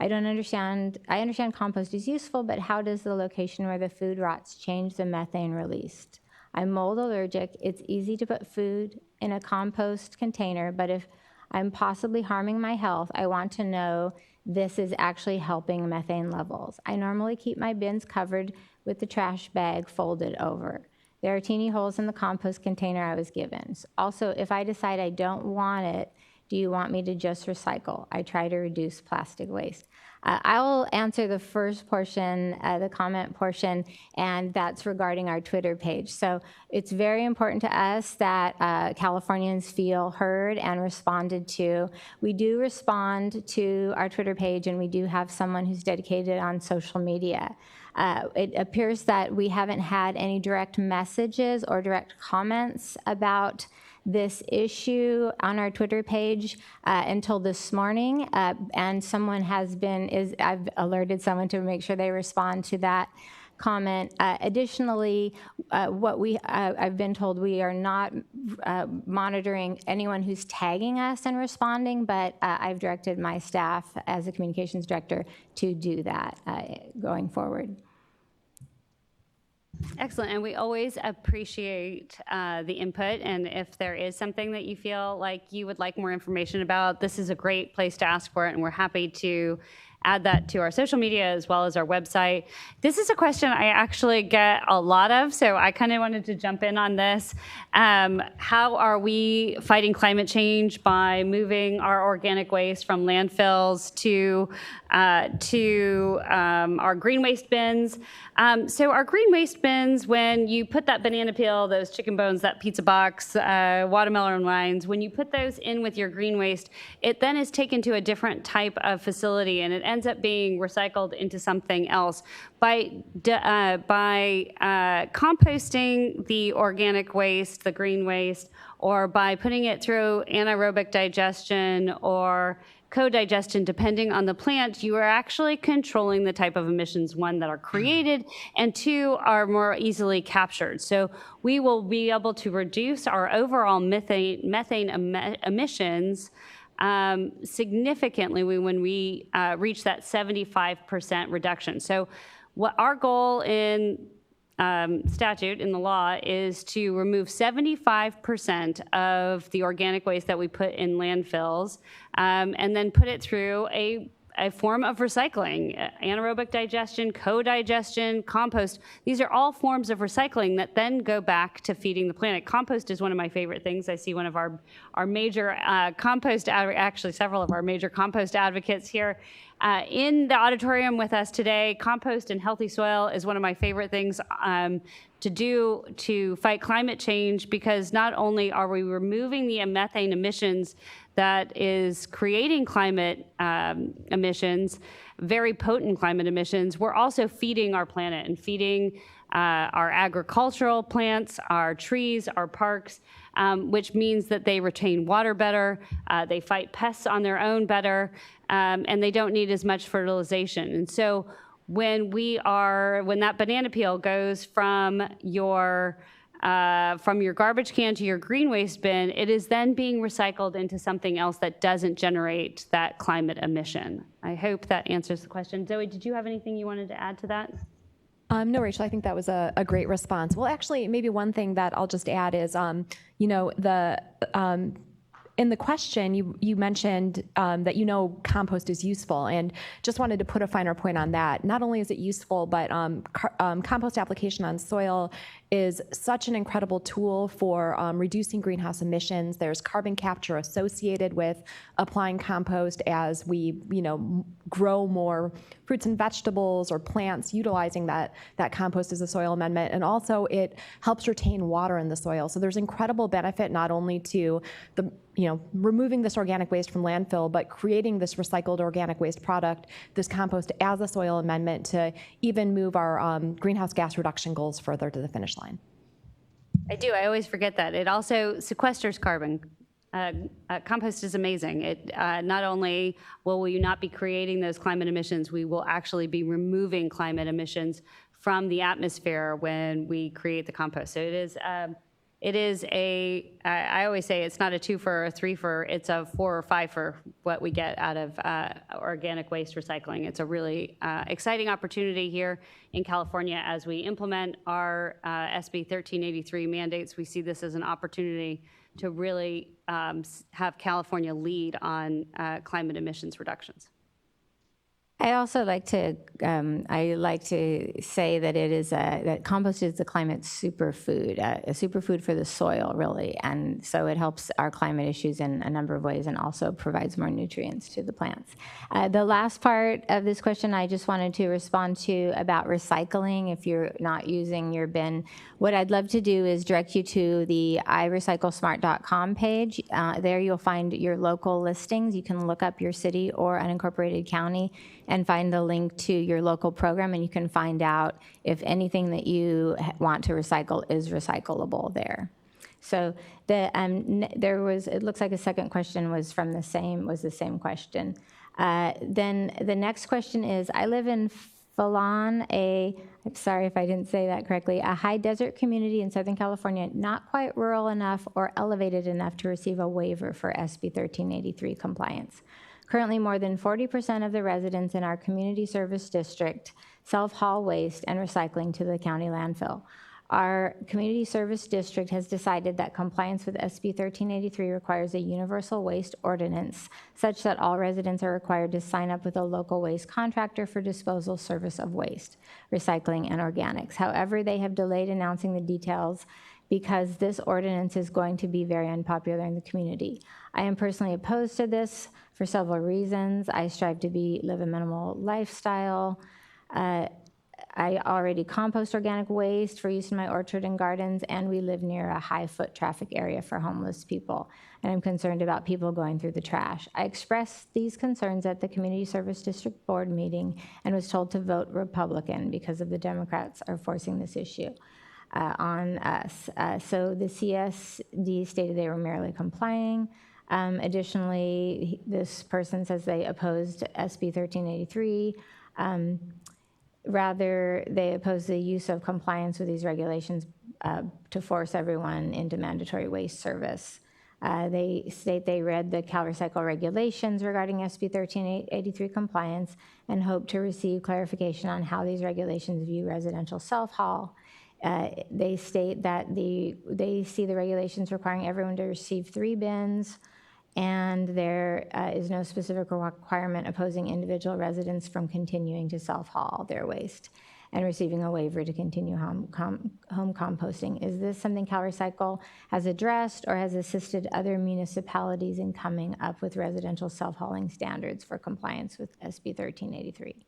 I understand compost is useful, but how does the location where the food rots change the methane released? I'm mold allergic. It's easy to put food in a compost container, but if I'm possibly harming my health, I want to know this is actually helping methane levels. I normally keep my bins covered with the trash bag folded over. There are teeny holes in the compost container I was given. Also, if I decide I don't want it, do you want me to just recycle? I try to reduce plastic waste. I will answer the first portion, the comment portion, and that's regarding our Twitter page. So it's very important to us that Californians feel heard and responded to. We do respond to our Twitter page, and we do have someone who's dedicated on social media. It appears that we haven't had any direct messages or direct comments about this issue on our Twitter page until this morning, and I've alerted someone to make sure they respond to that comment. Additionally, I've been told we are not monitoring anyone who's tagging us and responding, but I've directed my staff as a communications director to do that going forward. Excellent, and we always appreciate the input, and if there is something that you feel like you would like more information about, this is a great place to ask for it, and we're happy to add that to our social media as well as our website. This is a question I actually get a lot of, so I kind of wanted to jump in on this. How are we fighting climate change by moving our organic waste from landfills to our green waste bins? So our green waste bins, when you put that banana peel, those chicken bones, that pizza box, watermelon rinds, when you put those in with your green waste, it then is taken to a different type of facility, and it ends up being recycled into something else. By composting the organic waste, the green waste, or by putting it through anaerobic digestion or co-digestion, depending on the plant, you are actually controlling the type of emissions, one, that are created, and two, are more easily captured. So we will be able to reduce our overall methane emissions significantly when we reach that 75% reduction. So what our goal in statute in the law is to remove 75% of the organic waste that we put in landfills and then put it through a form of recycling, anaerobic digestion, co-digestion, compost. These are all forms of recycling that then go back to feeding the planet. Compost is one of my favorite things. I see one of our major actually several of our major compost advocates here in the auditorium with us today. Compost and healthy soil is one of my favorite things to do to fight climate change, because not only are we removing the methane emissions that is creating climate emissions, very potent climate emissions, we're also feeding our planet and feeding our agricultural plants, our trees, our parks, which means that they retain water better, they fight pests on their own better, and they don't need as much fertilization. And so when that banana peel goes from your garbage can to your green waste bin, it is then being recycled into something else that doesn't generate that climate emission. I hope that answers the question. Zoe, did you have anything you wanted to add to that? No, Rachel, I think that was a great response. Well, actually, maybe one thing that I'll just add is, in the question, you mentioned that compost is useful, and just wanted to put a finer point on that. Not only is it useful, but compost application on soil is such an incredible tool for reducing greenhouse emissions. There's carbon capture associated with applying compost as we, grow more fruits and vegetables or plants utilizing that compost as a soil amendment. And also it helps retain water in the soil. So there's incredible benefit not only to the removing this organic waste from landfill, but creating this recycled organic waste product, this compost as a soil amendment to even move our greenhouse gas reduction goals further to the finish line. I do. I always forget that. It also sequesters carbon. Compost is amazing. It not only will we not be creating those climate emissions, we will actually be removing climate emissions from the atmosphere when we create the compost. So it is I always say it's not a 2 for or a 3 for, it's a 4 or 5 for what we get out of organic waste recycling. It's a really exciting opportunity here in California as we implement our SB 1383 mandates. We see this as an opportunity to really have California lead on climate emissions reductions. I also like to say that that compost is the climate superfood, a superfood for the soil, really, and so it helps our climate issues in a number of ways, and also provides more nutrients to the plants. The last part of this question, I just wanted to respond to about recycling. If you're not using your bin, what I'd love to do is direct you to the iRecycleSmart.com page. There you'll find your local listings. You can look up your city or unincorporated county and find the link to your local program, and you can find out if anything that you want to recycle is recyclable there. So it looks like a second question was the same question. Then the next question is, I live in Fallon, I'm sorry if I didn't say that correctly, a high desert community in Southern California, not quite rural enough or elevated enough to receive a waiver for SB 1383 compliance. Currently, more than 40% of the residents in our community service district self-haul waste and recycling to the county landfill. Our community service district has decided that compliance with SB 1383 requires a universal waste ordinance, such that all residents are required to sign up with a local waste contractor for disposal service of waste, recycling, and organics. However, they have delayed announcing the details because this ordinance is going to be very unpopular in the community. I am personally opposed to this for several reasons. I strive to live a minimal lifestyle. I already compost organic waste for use in my orchard and gardens, and we live near a high foot traffic area for homeless people, and I'm concerned about people going through the trash. I expressed these concerns at the Community Service District Board meeting and was told to vote Republican because of the Democrats are forcing this issue on us. So the CSD stated they were merely complying. Additionally, this person says they opposed SB 1383. Rather, they oppose the use of compliance with these regulations to force everyone into mandatory waste service. They state they read the CalRecycle regulations regarding SB 1383 compliance and hope to receive clarification on how these regulations view residential self-haul. They state that they see the regulations requiring everyone to receive 3 bins, and there is no specific requirement opposing individual residents from continuing to self-haul their waste and receiving a waiver to continue home composting. Is this something CalRecycle has addressed or has assisted other municipalities in coming up with residential self-hauling standards for compliance with SB 1383?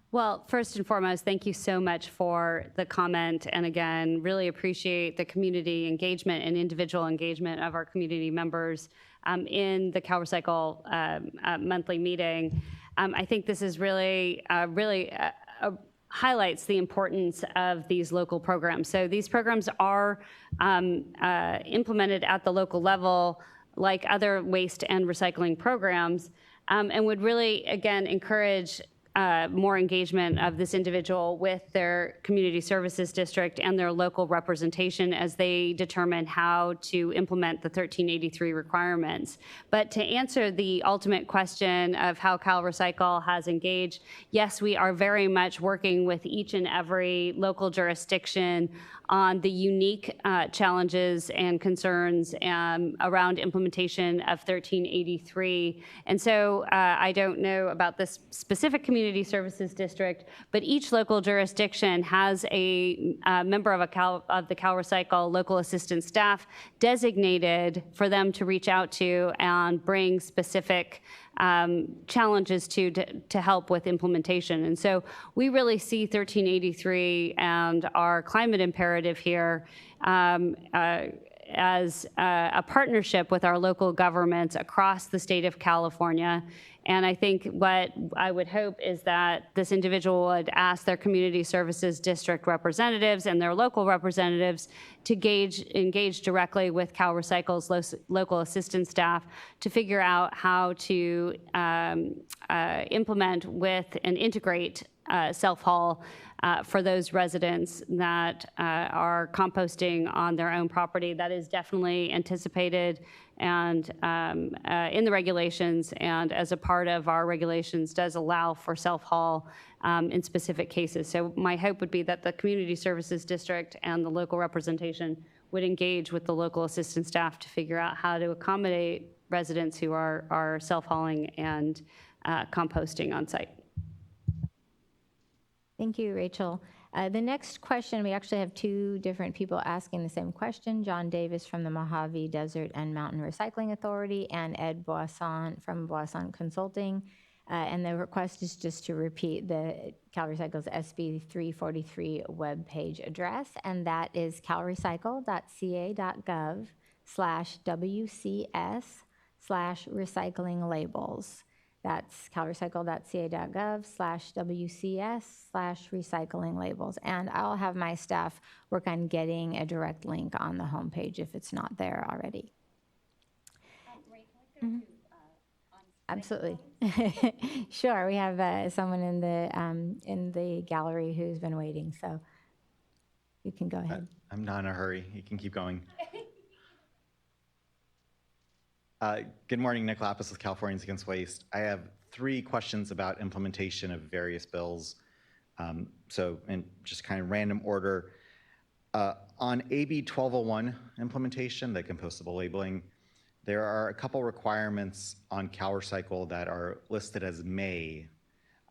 Well, first and foremost, thank you so much for the comment. And again, really appreciate the community engagement and individual engagement of our community members in the CalRecycle monthly meeting. I think this is really highlights the importance of these local programs. So these programs are implemented at the local level like other waste and recycling programs, and would really, again, encourage more engagement of this individual with their community services district and their local representation as they determine how to implement the 1383 requirements. But to answer the ultimate question of how CalRecycle has engaged, yes, we are very much working with each and every local jurisdiction on the unique challenges and concerns around implementation of 1383. And so I don't know about this specific community services district, but each local jurisdiction has a member of the CalRecycle local assistance staff designated for them to reach out to and bring specific challenges to help with implementation. And so we really see 1383 and our climate imperative here as a partnership with our local governments across the state of California. And I think what I would hope is that this individual would ask their community services district representatives and their local representatives to engage directly with CalRecycle's local assistance staff to figure out how to implement with and integrate self-haul for those residents that are composting on their own property. That is definitely anticipated and in the regulations, and as a part of our regulations does allow for self-haul in specific cases. So my hope would be that the community services district and the local representation would engage with the local assistance staff to figure out how to accommodate residents who are self-hauling and composting on site. Thank you, Rachel. The next question, we actually have two different people asking the same question. John Davis from the Mojave Desert and Mountain Recycling Authority and Ed Boisson from Boisson Consulting. And the request is just to repeat the CalRecycle's SB 343 webpage address, and that is calrecycle.ca.gov/WCS/recycling labels. That's calrecycle.ca.gov/WCS/recycling labels. And I'll have my staff work on getting a direct link on the homepage if it's not there already. Absolutely. Sure, we have someone in the gallery who's been waiting, so you can go ahead. I'm not in a hurry. You can keep going. Good morning, Nick Lapis with Californians Against Waste. I have 3 questions about implementation of various bills. So in just kind of random order, on AB 1201 implementation, the compostable labeling, there are a couple requirements on CalRecycle that are listed as may.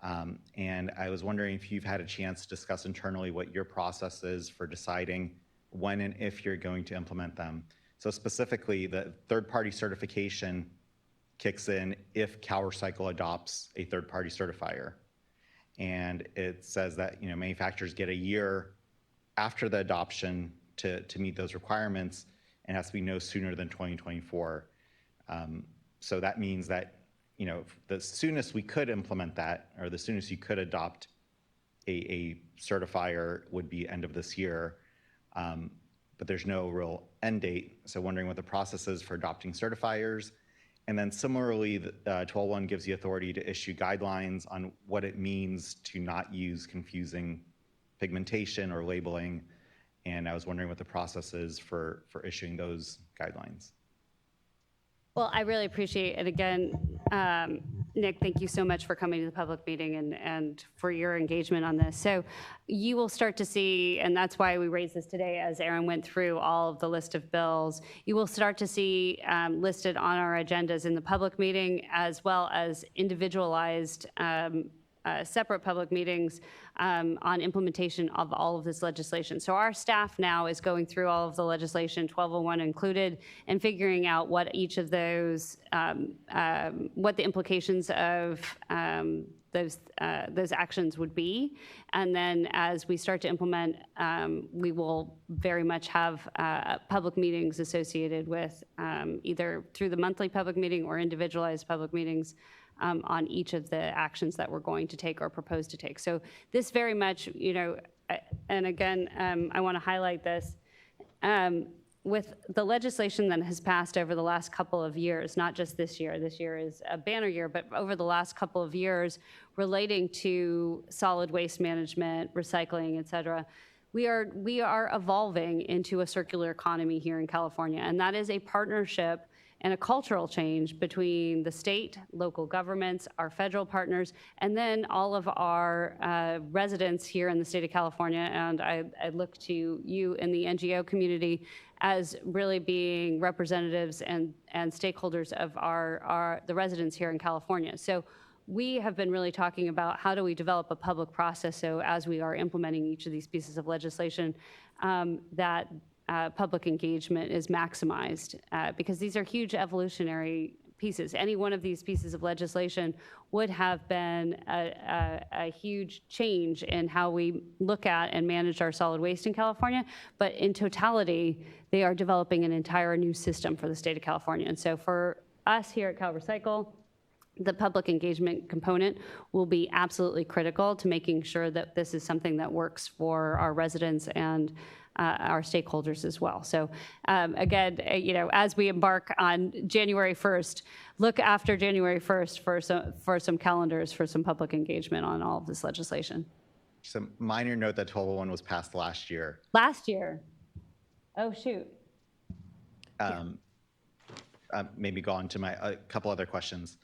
And I was wondering if you've had a chance to discuss internally what your process is for deciding when and if you're going to implement them. So specifically, the third-party certification kicks in if CalRecycle adopts a third-party certifier. And it says that manufacturers get a year after the adoption to meet those requirements, and it has to be no sooner than 2024. So that means that the soonest we could implement that, or the soonest you could adopt a certifier, would be end of this year. But there's no real end date. So wondering what the process is for adopting certifiers. And then similarly, 12.1 gives the authority to issue guidelines on what it means to not use confusing pigmentation or labeling. And I was wondering what the process is for issuing those guidelines. Well, I really appreciate it. Again, Nick, thank you so much for coming to the public meeting and for your engagement on this. So you will start to see, and that's why we raised this today as Aaron went through all of the list of bills, you will start to see listed on our agendas in the public meeting as well as individualized separate public meetings on implementation of all of this legislation. So our staff now is going through all of the legislation, 1201 included, and figuring out what each of those, what the implications of those actions would be. And then as we start to implement, we will very much have public meetings associated with either through the monthly public meeting or individualized public meetings on each of the actions that we're going to take or propose to take. So this very much, and again, I want to highlight this. with the legislation that has passed over the last couple of years, not just this year is a banner year, but over the last couple of years relating to solid waste management, recycling, et cetera, we are evolving into a circular economy here in California, and that is a partnership and a cultural change between the state, local governments, our federal partners, and then all of our residents here in the state of California. And I look to you in the NGO community as really being representatives and stakeholders of the residents here in California. So we have been really talking about how do we develop a public process so as we are implementing each of these pieces of legislation, that public engagement is maximized, because these are huge evolutionary pieces. Any one of these pieces of legislation would have been a huge change in how we look at and manage our solid waste in California, but in totality, they are developing an entire new system for the state of California. And so for us here at CalRecycle, the public engagement component will be absolutely critical to making sure that this is something that works for our residents and our stakeholders as well. So again, as we embark on January 1st, look after January 1st for some calendars for some public engagement on all of this legislation. Just a minor note that 1201 was passed last year. Last year? Oh, shoot. Maybe go on to a couple other questions.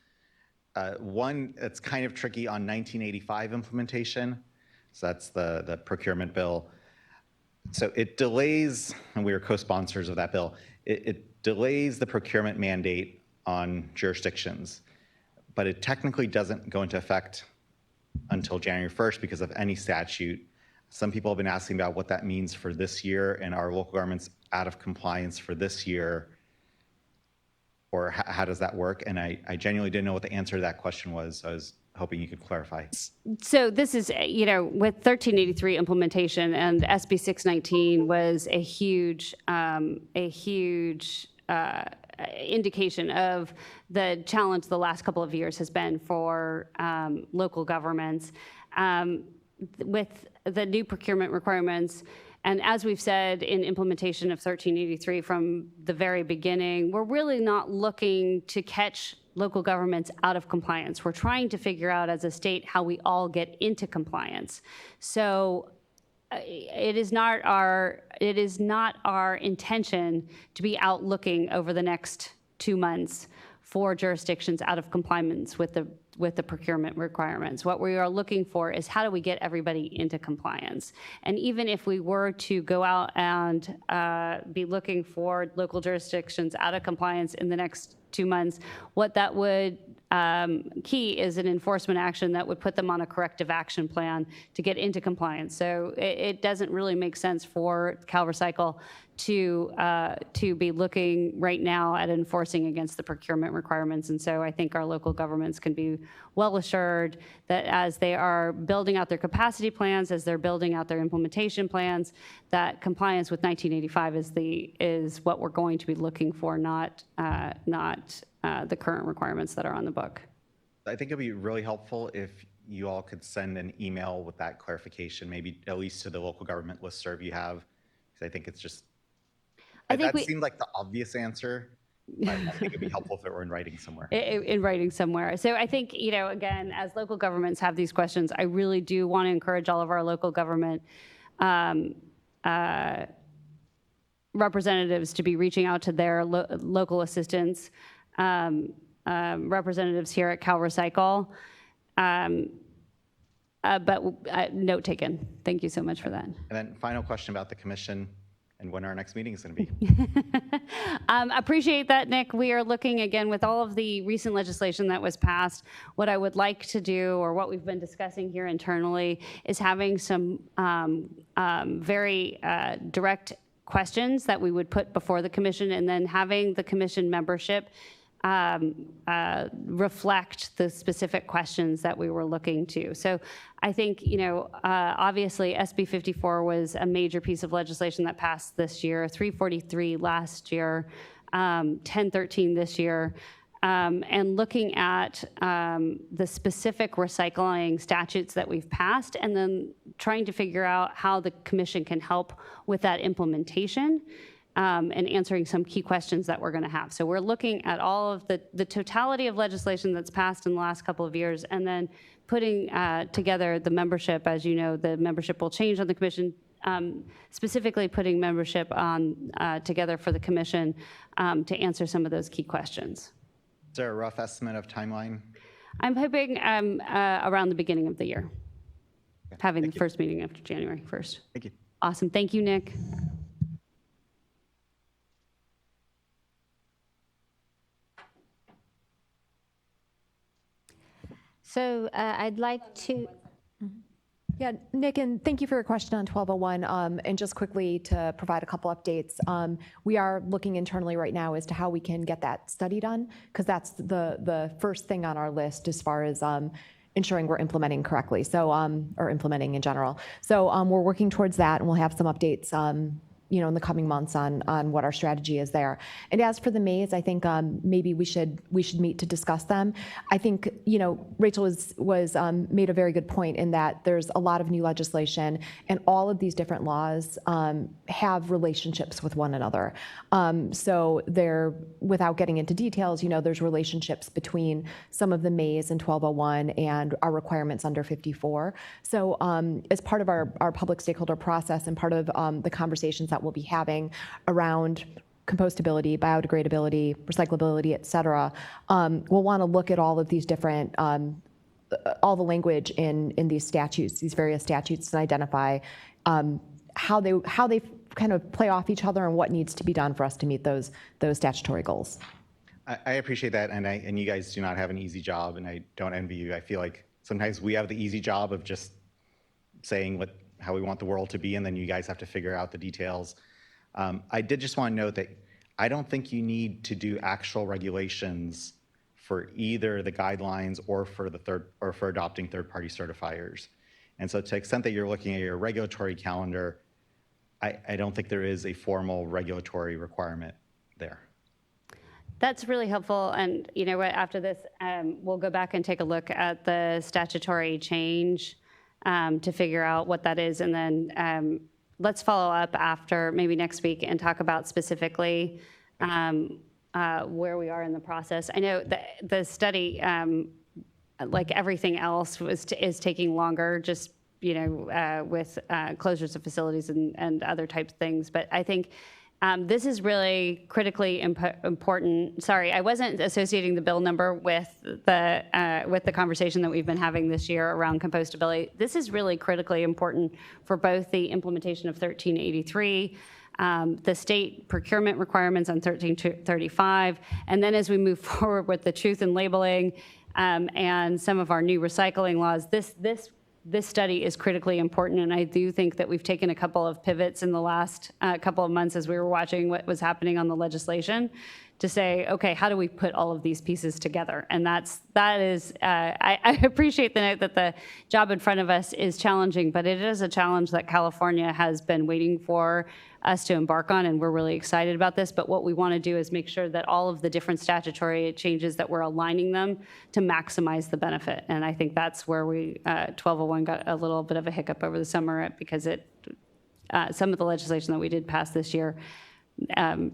One, it's kind of tricky on 1985 implementation. So that's the procurement bill. So it delays, and we were co-sponsors of that bill, it delays the procurement mandate on jurisdictions, but it technically doesn't go into effect until January 1st because of any statute. Some people have been asking about what that means for this year and are local governments out of compliance for this year, or how does that work? And I genuinely didn't know what the answer to that question was. So I was hoping you could clarify. So this is, with 1383 implementation, and SB 619 was a huge indication of the challenge the last couple of years has been for local governments with the new procurement requirements. And as we've said in implementation of 1383 from the very beginning, we're really not looking to catch local governments out of compliance. We're trying to figure out as a state how we all get into compliance. So it is not our intention to be out looking over the next 2 months for jurisdictions out of compliance with the procurement requirements. What we are looking for is how do we get everybody into compliance? And even if we were to go out and be looking for local jurisdictions out of compliance in the next 2 months, what that would key is an enforcement action that would put them on a corrective action plan to get into compliance. So it doesn't really make sense for CalRecycle to be looking right now at enforcing against the procurement requirements. And so I think our local governments can be well assured that as they are building out their capacity plans, as they're building out their implementation plans, that compliance with 1985 is what we're going to be looking for, not the current requirements that are on the book. I think it'd be really helpful if you all could send an email with that clarification, maybe at least to the local government listserv you have, because I think it's just, that seemed like the obvious answer, but I think it'd be helpful if it were in writing somewhere. In writing somewhere. So I think, again, as local governments have these questions, I really do want to encourage all of our local government representatives to be reaching out to their local assistants, representatives here at CalRecycle. But note taken. Thank you so much for that. And then final question about the commission and when our next meeting is going to be. Appreciate that, Nick. We are looking again with all of the recent legislation that was passed. What I would like to do, or what we've been discussing here internally, is having some very direct questions that we would put before the commission, and then having the commission membership reflect the specific questions that we were looking to. So I think, obviously SB 54 was a major piece of legislation that passed this year, 343 last year, 1013 this year, and looking at the specific recycling statutes that we've passed, and then trying to figure out how the commission can help with that implementation. and answering some key questions that we're going to have. So we're looking at all of the totality of legislation that's passed in the last couple of years, and then putting together the membership. As you know, the membership will change on the commission, specifically putting membership on together for the commission to answer some of those key questions. Is there a rough estimate of timeline? I'm hoping around the beginning of the year, having the first meeting after January 1st. Thank you. Awesome. Thank you, Nick. So I'd like to, Yeah, Nick, and thank you for your question on 1201. And just quickly to provide a couple updates, we are looking internally right now as to how we can get that study done, because that's the first thing on our list as far as ensuring we're implementing correctly. So, or implementing in general. So we're working towards that, and we'll have some updates in the coming months on what our strategy is there. And as for the maze, I think maybe we should meet to discuss them. I think Rachel was made a very good point in that there's a lot of new legislation, and all of these different laws have relationships with one another. So they're, without getting into details, there's relationships between some of the maze and 1201 and our requirements under 54. So as part of our public stakeholder process and part of the conversations that we'll be having around compostability, biodegradability, recyclability, et cetera, we'll want to look at all of these different, all the language in these statutes, these various statutes, and identify how they kind of play off each other and what needs to be done for us to meet those statutory goals. I appreciate that, and you guys do not have an easy job, and I don't envy you. I feel like sometimes we have the easy job of just saying how we want the world to be, and then you guys have to figure out the details. I did just want to note that I don't think you need to do actual regulations for either the guidelines or for adopting third-party certifiers. And so to the extent that you're looking at your regulatory calendar, I don't think there is a formal regulatory requirement there. That's really helpful. And you know what, after this, we'll go back and take a look at the statutory change to figure out what that is. And then let's follow up after maybe next week and talk about specifically where we are in the process. I know the study, like everything else, is taking longer, just with closures of facilities and other types of things. But I think this is really critically important. Sorry, I wasn't associating the bill number with the conversation that we've been having this year around compostability. This is really critically important for both the implementation of 1383, the state procurement requirements on 1335, and then as we move forward with the truth in labeling and some of our new recycling laws, this study is critically important, and I do think that we've taken a couple of pivots in the last couple of months as we were watching what was happening on the legislation to say, okay, how do we put all of these pieces together? And that is, I appreciate the note that the job in front of us is challenging, but it is a challenge that California has been waiting for us to embark on, and we're really excited about this. But what we want to do is make sure that all of the different statutory changes, that we're aligning them to maximize the benefit. And I think that's where 1201 got a little bit of a hiccup over the summer, because some of the legislation that we did pass this year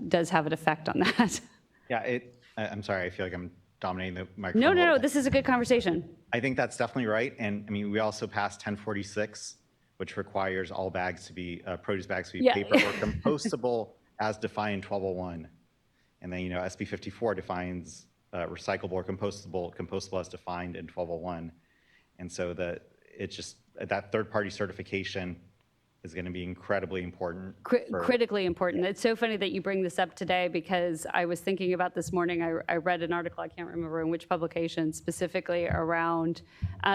does have an effect on that. Yeah, I'm sorry, I feel like I'm dominating the microphone. No, this is a good conversation. I think that's definitely right. And I mean, we also passed 1046, which requires all bags to be, produce bags to be paper or compostable as defined in 1201. And then, SB 54 defines recyclable or compostable as defined in 1201. And so that third-party certification is going to be incredibly important. Critically important. It's so funny that you bring this up today, because I was thinking about this morning. I read an article, I can't remember in which publication, specifically around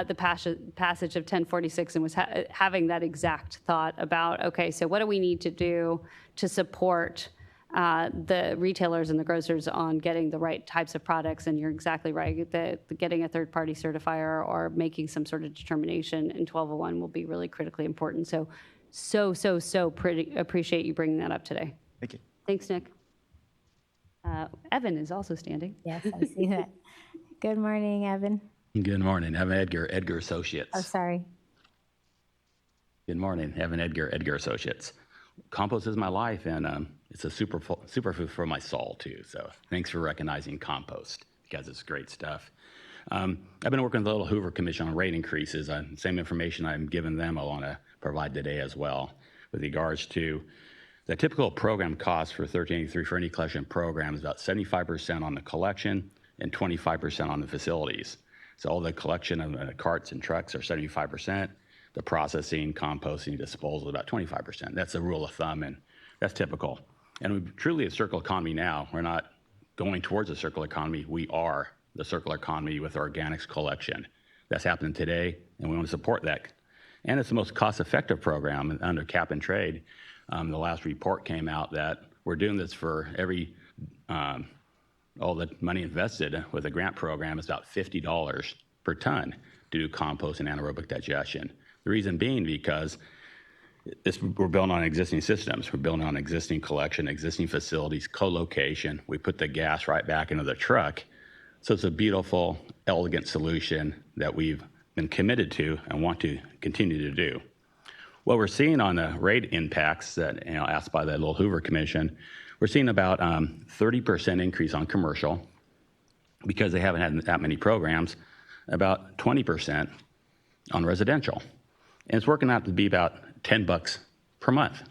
the passage of 1046, and was having that exact thought about, okay, so what do we need to do to support the retailers and the grocers on getting the right types of products? And you're exactly right, getting a third-party certifier or making some sort of determination in 1201 will be really critically important. So appreciate you bringing that up today. Thank you. Thanks, Nick. Evan is also standing. Yes, I see that. Good morning, Evan. Good morning. Evan Edgar Associates. Oh, sorry. Good morning. Evan Edgar Associates. Compost is my life, and It's a superfood for my soul too. So thanks for recognizing compost because it's great stuff. I've been working with the Little Hoover Commission on rate increases. Same information I'm giving them, I want to provide today as well with regards to the typical program cost for 1383 for any collection program is about 75% on the collection and 25% on the facilities. So all the collection of carts and trucks are 75%. The processing, composting, disposal is about 25%. That's a rule of thumb, and that's typical. And we're truly a circular economy now. We're not going towards a circular economy. We are the circular economy with organics collection. That's happening today, and we want to support that. And it's the most cost-effective program under cap and trade. The last report came out that we're doing this for every, all the money invested with a grant program is about $50 per ton to do compost and anaerobic digestion. The reason being because we're building on existing systems. We're building on existing collection, existing facilities, co-location. We put the gas right back into the truck. So it's a beautiful, elegant solution that we've been committed to and want to continue to do. What we're seeing on the rate impacts that asked by the Little Hoover Commission, we're seeing about 30% increase on commercial because they haven't had that many programs, about 20% on residential. And it's working out to be about $10 per month.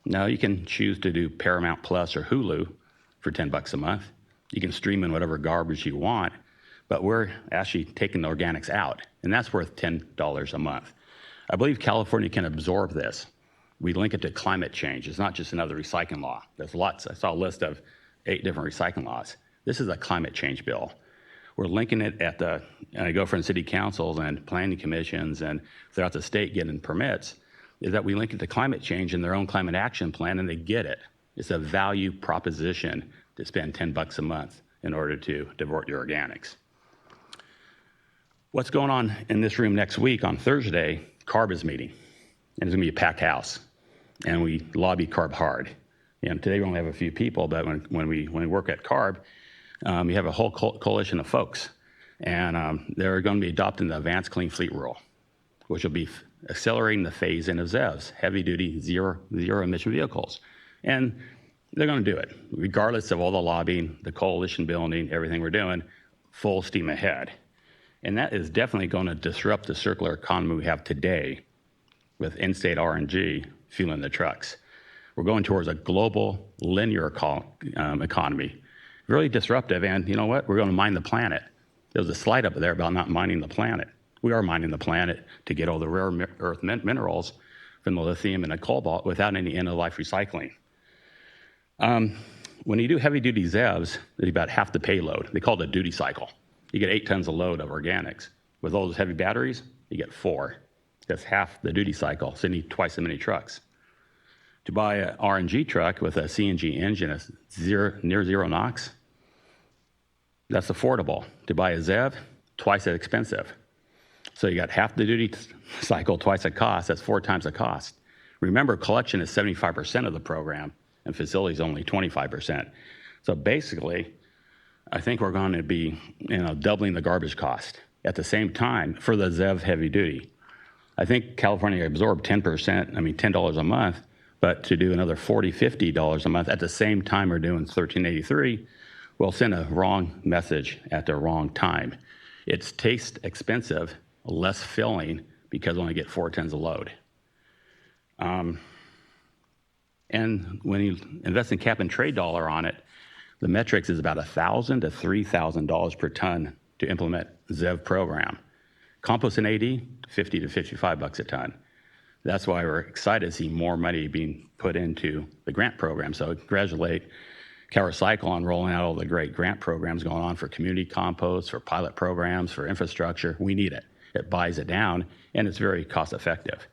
Now you can choose to do Paramount Plus or Hulu for $10 a month. You can stream in whatever garbage you want, but we're actually taking the organics out, and that's worth $10 a month. I believe California can absorb this. We link it to climate change. It's not just another recycling law. There's lots. I saw a list of 8 different recycling laws. This is a climate change bill. We're linking it at the, and I go from city councils and planning commissions and throughout the state getting permits, is that we link it to climate change in their own climate action plan, and they get it. It's a value proposition to spend $10 a month in order to divert your organics. What's going on in this room next week on Thursday, CARB is meeting, and it's gonna be a packed house, and we lobby CARB hard. Today we only have a few people, but when we work at CARB, we have a whole coalition of folks, and they're going to be adopting the Advanced Clean Fleet Rule, which will be accelerating the phase-in of ZEVs, heavy-duty zero-emission vehicles. And they're going to do it, regardless of all the lobbying, the coalition building, everything we're doing, full steam ahead. And that is definitely going to disrupt the circular economy we have today with in-state RNG fueling the trucks. We're going towards a global linear economy, really disruptive. And you know what? We're going to mine the planet. There was a slide up there about not mining the planet. We are mining the planet to get all the rare earth minerals from the lithium and the cobalt without any end-of-life recycling. When you do heavy-duty ZEVs, it's about half the payload. They call it a duty cycle. You get 8 tons of load of organics. With all those heavy batteries, you get 4. That's half the duty cycle, so you need twice as many trucks. To buy an RNG truck with a CNG engine, near zero NOx, that's affordable. To buy a ZEV, twice as expensive. So you got half the duty cycle, twice the cost, that's 4 times the cost. Remember, collection is 75% of the program, and facilities only 25%. So basically, I think we're going to be doubling the garbage cost at the same time for the ZEV heavy duty. I think California absorbed 10%, $10 a month, but to do another $40, $50 a month at the same time we're doing 1383, we'll send a wrong message at the wrong time. It's taste expensive, less filling, because we only get 4 tons of load. And when you invest in cap and trade dollar on it, the metrics is about $1,000 to $3,000 per ton to implement ZEV program. Compost and AD, $50 to $55 a ton. That's why we're excited to see more money being put into the grant program. So congratulate CalRecycle on rolling out all the great grant programs going on for community compost, for pilot programs, for infrastructure. We need it. It buys it down, and it's very cost effective.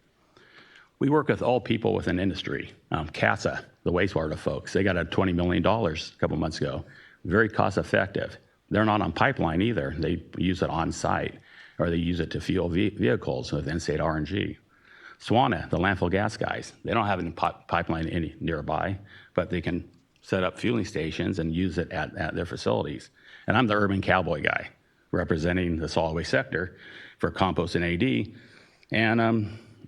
We work with all people within industry. CASA, the wastewater folks, they got a $20 million a couple months ago. Very cost effective. They're not on pipeline either. They use it on site, or they use it to fuel vehicles with in-state RNG. SWANA, the landfill gas guys, they don't have any pipeline any nearby, but they can set up fueling stations and use it at their facilities. And I'm the urban cowboy guy, representing the solid waste sector for compost and AD.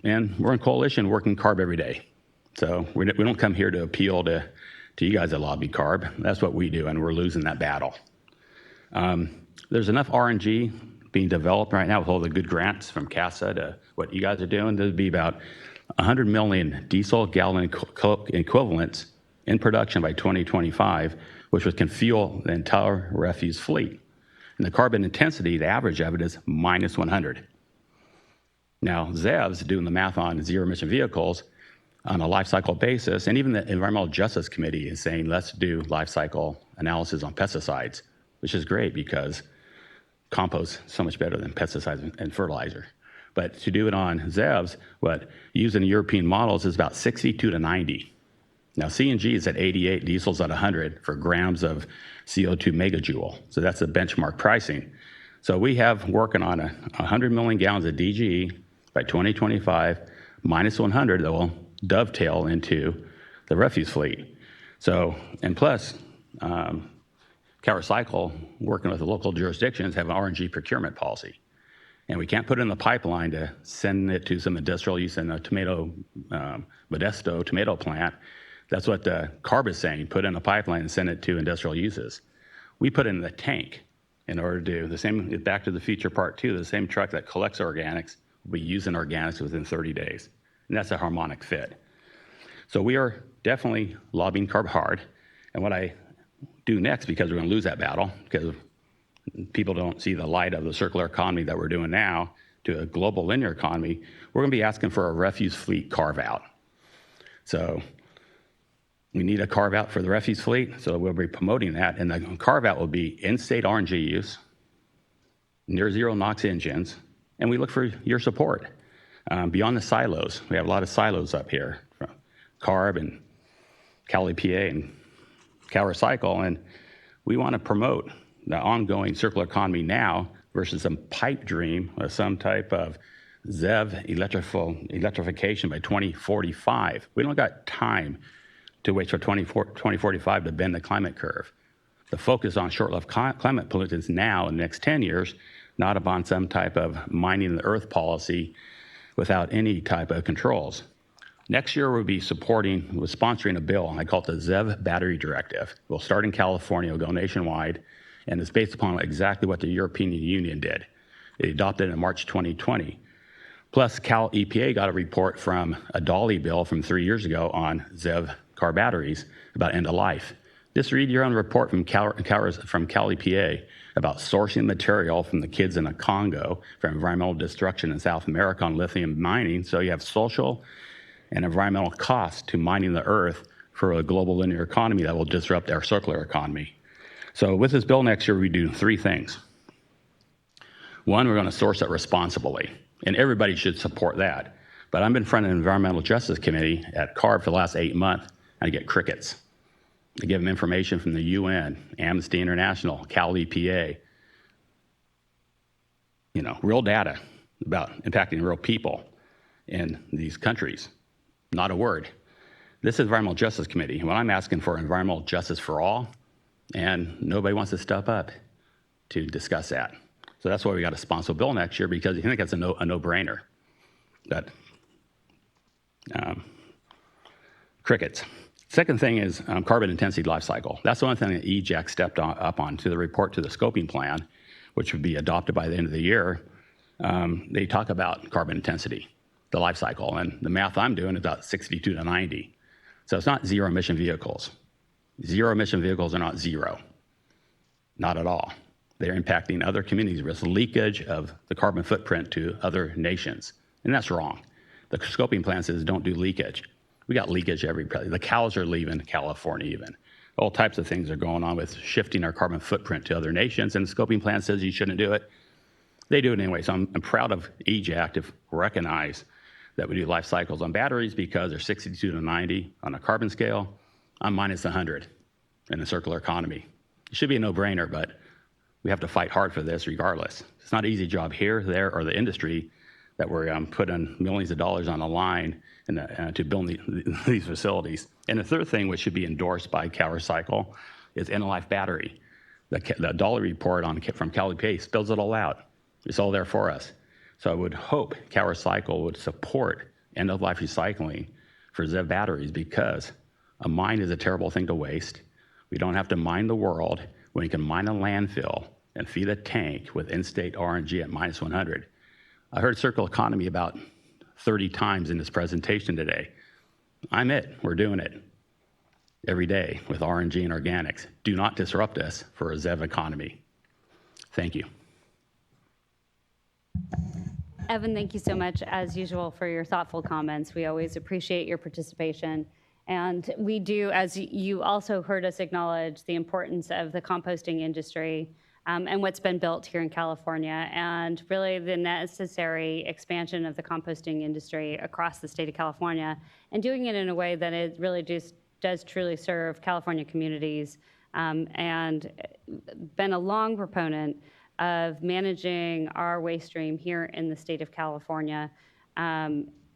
And we're in coalition working CARB every day. So we don't come here to appeal to you guys that lobby CARB. That's what we do, and we're losing that battle. There's enough RNG being developed right now with all the good grants from CASA to what you guys are doing. There'd be about 100 million diesel gallon equivalents in production by 2025, which can fuel the entire refuse fleet. And the carbon intensity, the average of it is minus 100. Now, ZEV's doing the math on zero emission vehicles on a life cycle basis, and even the Environmental Justice Committee is saying, let's do life cycle analysis on pesticides, which is great because compost is so much better than pesticides and fertilizer. But to do it on ZEVs, what using European models is about 62 to 90. Now, CNG is at 88, diesel's at 100 for grams of CO2 megajoule. So that's the benchmark pricing. So we have working on 100 million gallons of DGE by 2025, minus 100 that will dovetail into the refuse fleet. So, and plus, CalRecycle, working with the local jurisdictions, have an RNG procurement policy. And we can't put it in the pipeline to send it to some industrial use in a Modesto tomato plant. That's what the CARB is saying, put it in a pipeline and send it to industrial uses. We put it in the tank in order to do the same, Back to the Future Part 2, the same truck that collects organics will be using organics within 30 days. And that's a harmonic fit. So we are definitely lobbying CARB hard. And what I do next, because we're going to lose that battle, because people don't see the light of the circular economy that we're doing now to a global linear economy, we're going to be asking for a refuse fleet carve out. So we need a carve out for the refuse fleet, so we'll be promoting that. And the carve out will be in-state RNG use, near zero NOx engines, and we look for your support. Beyond the silos, we have a lot of silos up here, from CARB and CalEPA and CalRecycle, and we want to promote the ongoing circular economy now versus some pipe dream or some type of ZEV electrification by 2045. We don't got time to wait for 2045 to bend the climate curve. The focus on short-lived climate pollutants now in the next 10 years, not upon some type of mining the earth policy without any type of controls. Next year, we'll be sponsoring a bill, I call it the ZEV Battery Directive. We'll start in California, we'll go nationwide, and it's based upon exactly what the European Union did. It adopted it in March 2020. Plus, CalEPA got a report from a Dolly bill from 3 years ago on ZEV car batteries about end of life. Just read your own report from CalEPA about sourcing material from the kids in the Congo for environmental destruction in South America on lithium mining. So you have social and environmental costs to mining the earth for a global linear economy that will disrupt our circular economy. So with this bill next year, we do three things. One, we're going to source it responsibly, and everybody should support that. But I've been in front of the Environmental Justice Committee at CARB for the last 8 months, and I get crickets. I give them information from the UN, Amnesty International, CalEPA, real data about impacting real people in these countries. Not a word. This is Environmental Justice Committee. When I'm asking for environmental justice for all, and nobody wants to step up to discuss that. So that's why we got to sponsor a bill next year, because I think that's a no-brainer. That crickets. Second thing is carbon intensity life cycle. That's the one thing that EJAC stepped up on to the report to the scoping plan, which would be adopted by the end of the year. They talk about carbon intensity, the life cycle, and the math I'm doing is about 62 to 90. So it's not zero emission vehicles. Zero emission vehicles are not zero, not at all. They're impacting other communities with leakage of the carbon footprint to other nations, and that's wrong. The scoping plan says don't do leakage. We got leakage every place. The cows are leaving California even. All types of things are going on with shifting our carbon footprint to other nations, and the scoping plan says you shouldn't do it. They do it anyway, so I'm proud of EJAC to recognize that we do life cycles on batteries because they're 62 to 90 on a carbon scale. I'm minus 100 in the circular economy. It should be a no-brainer, but we have to fight hard for this regardless. It's not an easy job here, there, or the industry that we're putting millions of dollars on the line to build these facilities. And the third thing, which should be endorsed by CalRecycle, is end-of-life battery. The Dolly report from CalEPA spells it all out. It's all there for us. So I would hope CalRecycle would support end-of-life recycling for ZEV batteries because a mine is a terrible thing to waste. We don't have to mine the world when we can mine a landfill and feed a tank with in-state RNG at -100. I heard circular economy about 30 times in this presentation today. I'm it. We're doing it every day with RNG and organics. Do not disrupt us for a ZEV economy. Thank you. Evan, thank you so much, as usual, for your thoughtful comments. We always appreciate your participation. And we do, as you also heard us acknowledge, the importance of the composting industry and what's been built here in California, and really the necessary expansion of the composting industry across the state of California, and doing it in a way that it really does truly serve California communities, and been a long proponent of managing our waste stream here in the state of California,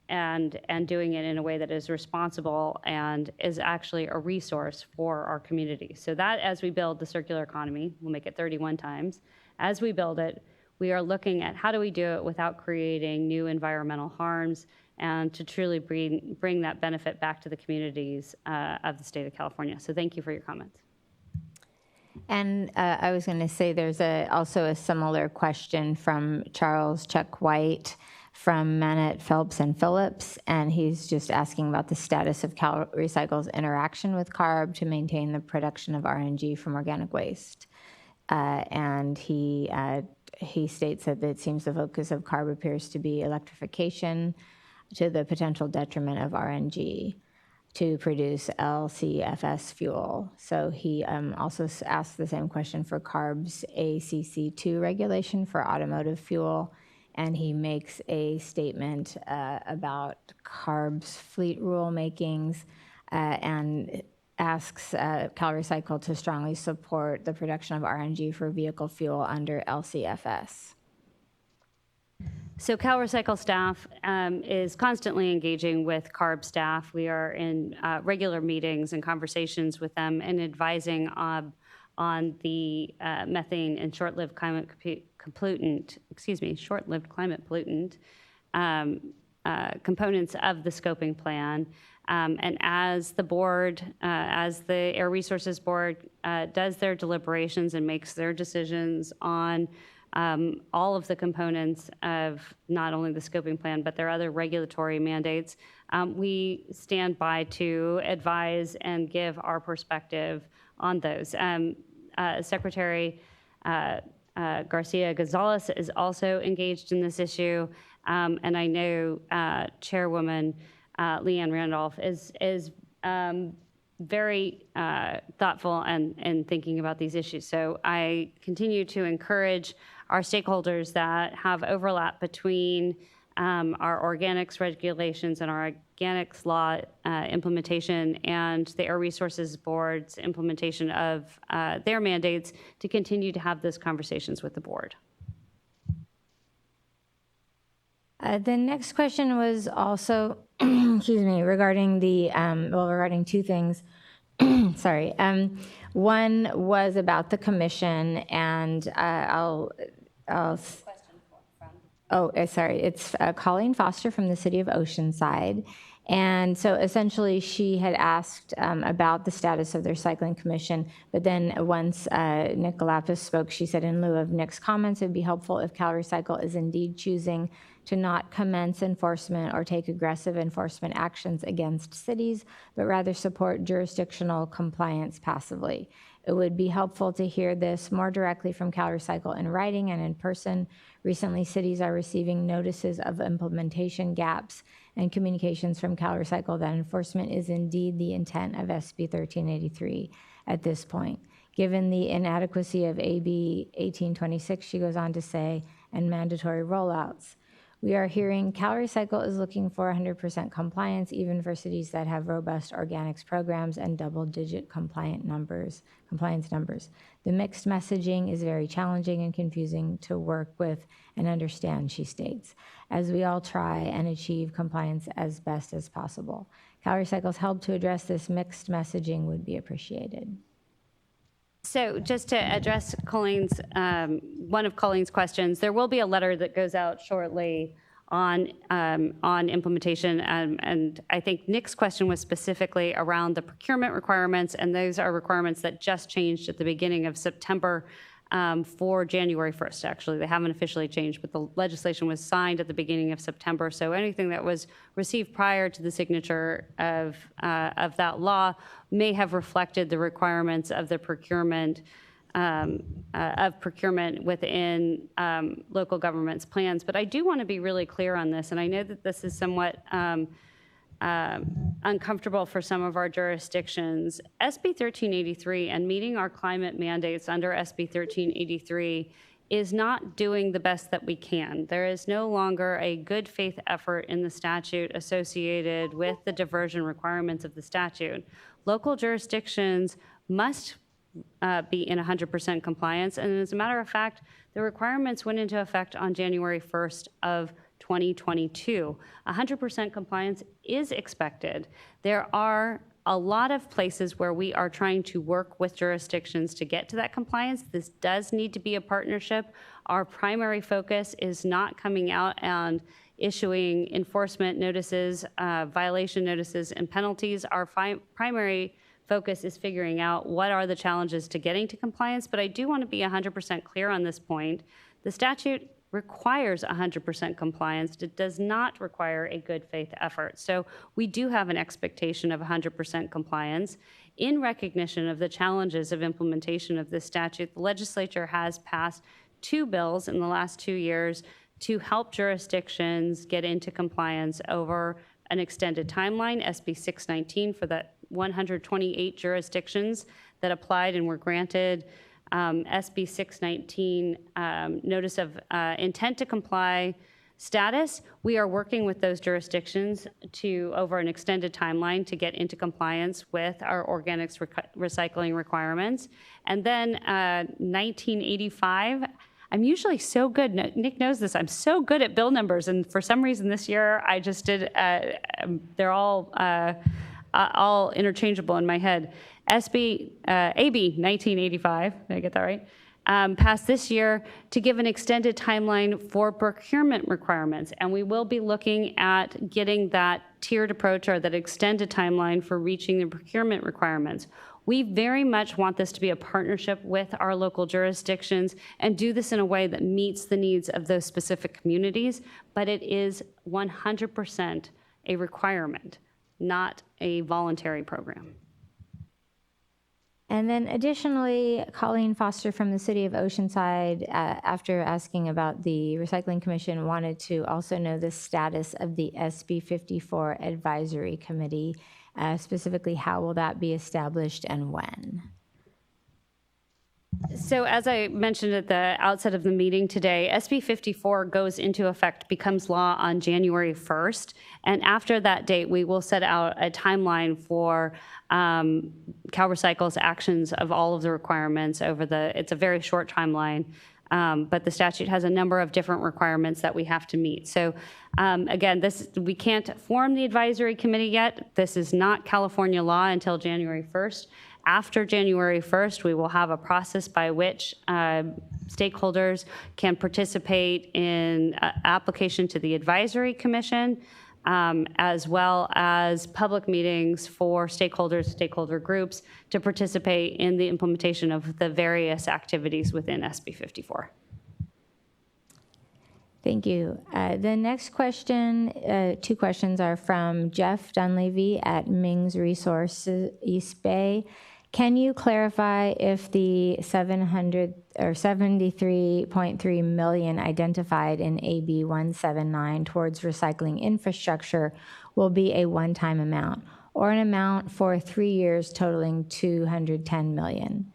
and doing it in a way that is responsible and is actually a resource for our community. So that as we build the circular economy, we'll make it 31 times, as we build it, we are looking at how do we do it without creating new environmental harms and to truly bring that benefit back to the communities of the state of California. So thank you for your comments. And I was going to say there's also a similar question from Charles Chuck White from Manette, Phelps, and Phillips, and he's just asking about the status of CalRecycle's interaction with CARB to maintain the production of RNG from organic waste. And he states that it seems the focus of CARB appears to be electrification to the potential detriment of RNG to produce LCFS fuel. So he also asked the same question for CARB's ACC2 regulation for automotive fuel, and he makes a statement about CARB's fleet rulemakings and asks CalRecycle to strongly support the production of RNG for vehicle fuel under LCFS. So CalRecycle staff is constantly engaging with CARB staff. We are in regular meetings and conversations with them and advising on the methane and short-lived climate pollutant components of the scoping plan. And as the board, as the Air Resources Board does their deliberations and makes their decisions on all of the components of not only the scoping plan, but their other regulatory mandates, we stand by to advise and give our perspective on those. Secretary Garcia Gonzalez is also engaged in this issue, and I know Chairwoman Leanne Randolph is very thoughtful and thinking about these issues. So I continue to encourage our stakeholders that have overlap between our organics regulations and our organics law implementation and the Air Resources Board's implementation of their mandates to continue to have those conversations with the board. The next question was also, excuse me, regarding the, regarding two things. Sorry. One was about the commission, and sorry, it's Colleen Foster from the city of Oceanside. And so essentially she had asked about the status of the recycling commission, but then once Nick Galapis spoke, she said in lieu of Nick's comments, it would be helpful if CalRecycle is indeed choosing to not commence enforcement or take aggressive enforcement actions against cities, but rather support jurisdictional compliance passively. It would be helpful to hear this more directly from CalRecycle in writing and in person. Recently, cities are receiving notices of implementation gaps and communications from CalRecycle that enforcement is indeed the intent of SB 1383 at this point. Given the inadequacy of AB 1826, she goes on to say, and mandatory rollouts. We are hearing CalRecycle is looking for 100% compliance, even for cities that have robust organics programs and double-digit compliance numbers. The mixed messaging is very challenging and confusing to work with and understand, she states, as we all try and achieve compliance as best as possible. CalRecycle's help to address this mixed messaging would be appreciated. So just to address Colleen's, one of Colleen's questions, there will be a letter that goes out shortly on implementation. And I think Nick's question was specifically around the procurement requirements, and those are requirements that just changed at the beginning of September for January 1st. Actually, they haven't officially changed, but the legislation was signed at the beginning of September. So anything that was received prior to the signature of that law may have reflected the requirements of the procurement within local government's plans. But I do want to be really clear on this, and I know that this is somewhat uncomfortable for some of our jurisdictions. SB 1383 and meeting our climate mandates under SB 1383 is not doing the best that we can. There is no longer a good faith effort in the statute associated with the diversion requirements of the statute. Local jurisdictions must be in 100% compliance, and as a matter of fact, the requirements went into effect on January 1st of 2022. 100% compliance is expected. There are a lot of places where we are trying to work with jurisdictions to get to that compliance. This does need to be a partnership. Our primary focus is not coming out and issuing enforcement notices, violation notices, and penalties. Our primary focus is figuring out what are the challenges to getting to compliance, but I do want to be 100% clear on this point. The statute requires 100% compliance. It does not require a good faith effort. So we do have an expectation of 100% compliance. In recognition of the challenges of implementation of this statute, the legislature has passed 2 bills in the last 2 years to help jurisdictions get into compliance over an extended timeline, SB 619 for the 128 jurisdictions that applied and were granted SB 619 notice of intent to comply status. We are working with those jurisdictions to, over an extended timeline, to get into compliance with our organics recycling requirements. And then 1985, I'm usually so good, Nick knows this, I'm so good at bill numbers, and for some reason this year I just did, they're all interchangeable in my head. AB 1985, did I get that right? Passed this year to give an extended timeline for procurement requirements. And we will be looking at getting that tiered approach or that extended timeline for reaching the procurement requirements. We very much want this to be a partnership with our local jurisdictions and do this in a way that meets the needs of those specific communities, but it is 100% a requirement, not a voluntary program. And then additionally, Colleen Foster from the city of Oceanside, after asking about the Recycling Commission, wanted to also know the status of the SB 54 Advisory Committee. Specifically, how will that be established and when? So as I mentioned at the outset of the meeting today, SB 54 goes into effect, becomes law on January 1st. And after that date, we will set out a timeline for CalRecycle's actions of all of the requirements over it's a very short timeline, but the statute has a number of different requirements that we have to meet. So again, we can't form the advisory committee yet. This is not California law until January 1st. After January 1st, we will have a process by which stakeholders can participate in application to the Advisory Commission, as well as public meetings for stakeholder groups to participate in the implementation of the various activities within SB 54. Thank you. The next question, 2 questions, are from Jeff Dunleavy at Mings Resources East Bay. Can you clarify if the $73.3 million identified in AB 179 towards recycling infrastructure will be a one-time amount or an amount for 3 years totaling $210 million?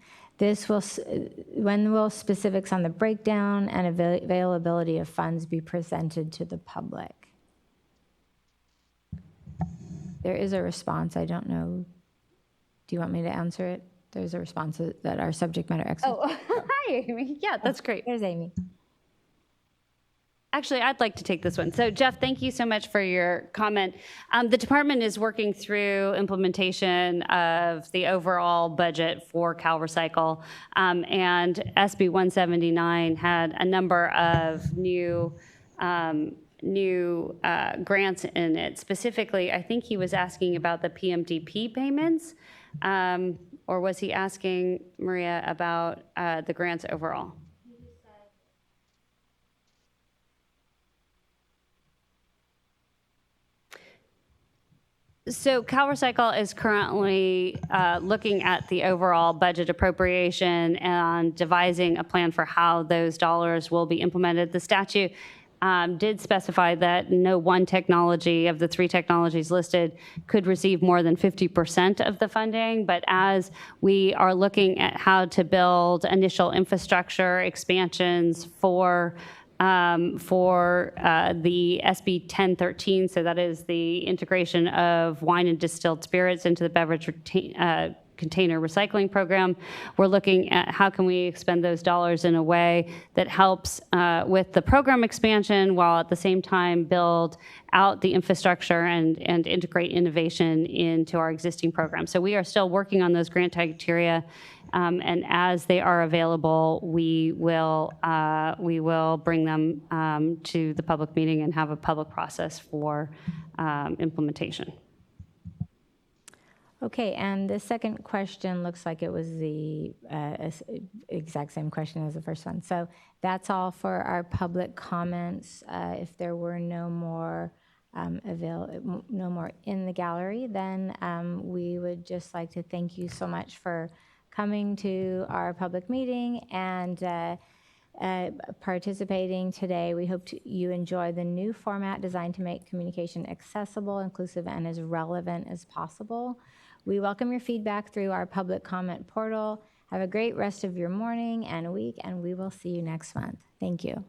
When will specifics on the breakdown and availability of funds be presented to the public? There is a response. I don't know. Do you want me to answer it? There's a response that our subject matter expert. Oh, hi, Amy. Yeah, that's great. There's Amy. Actually, I'd like to take this one. So, Jeff, thank you so much for your comment. The department is working through implementation of the overall budget for CalRecycle, and SB 179 had a number of new grants in it. Specifically, I think he was asking about the PMDP payments, or was he asking, Maria, about the grants overall? So CalRecycle is currently looking at the overall budget appropriation and devising a plan for how those dollars will be implemented. The statute did specify that no one technology of the 3 technologies listed could receive more than 50% of the funding. But as we are looking at how to build initial infrastructure expansions for the SB 1013, so that is the integration of wine and distilled spirits into the beverage container recycling program. We're looking at how can we expend those dollars in a way that helps with the program expansion while at the same time build out the infrastructure and integrate innovation into our existing program. So we are still working on those grant criteria. And as they are available, we will bring them to the public meeting and have a public process for implementation. Okay, and the second question looks like it was the exact same question as the first one. So that's all for our public comments. If there were no more no more in the gallery, then we would just like to thank you so much for coming to our public meeting and participating today. We hope you enjoy the new format designed to make communication accessible, inclusive, and as relevant as possible. We welcome your feedback through our public comment portal. Have a great rest of your morning and week, and we will see you next month. Thank you.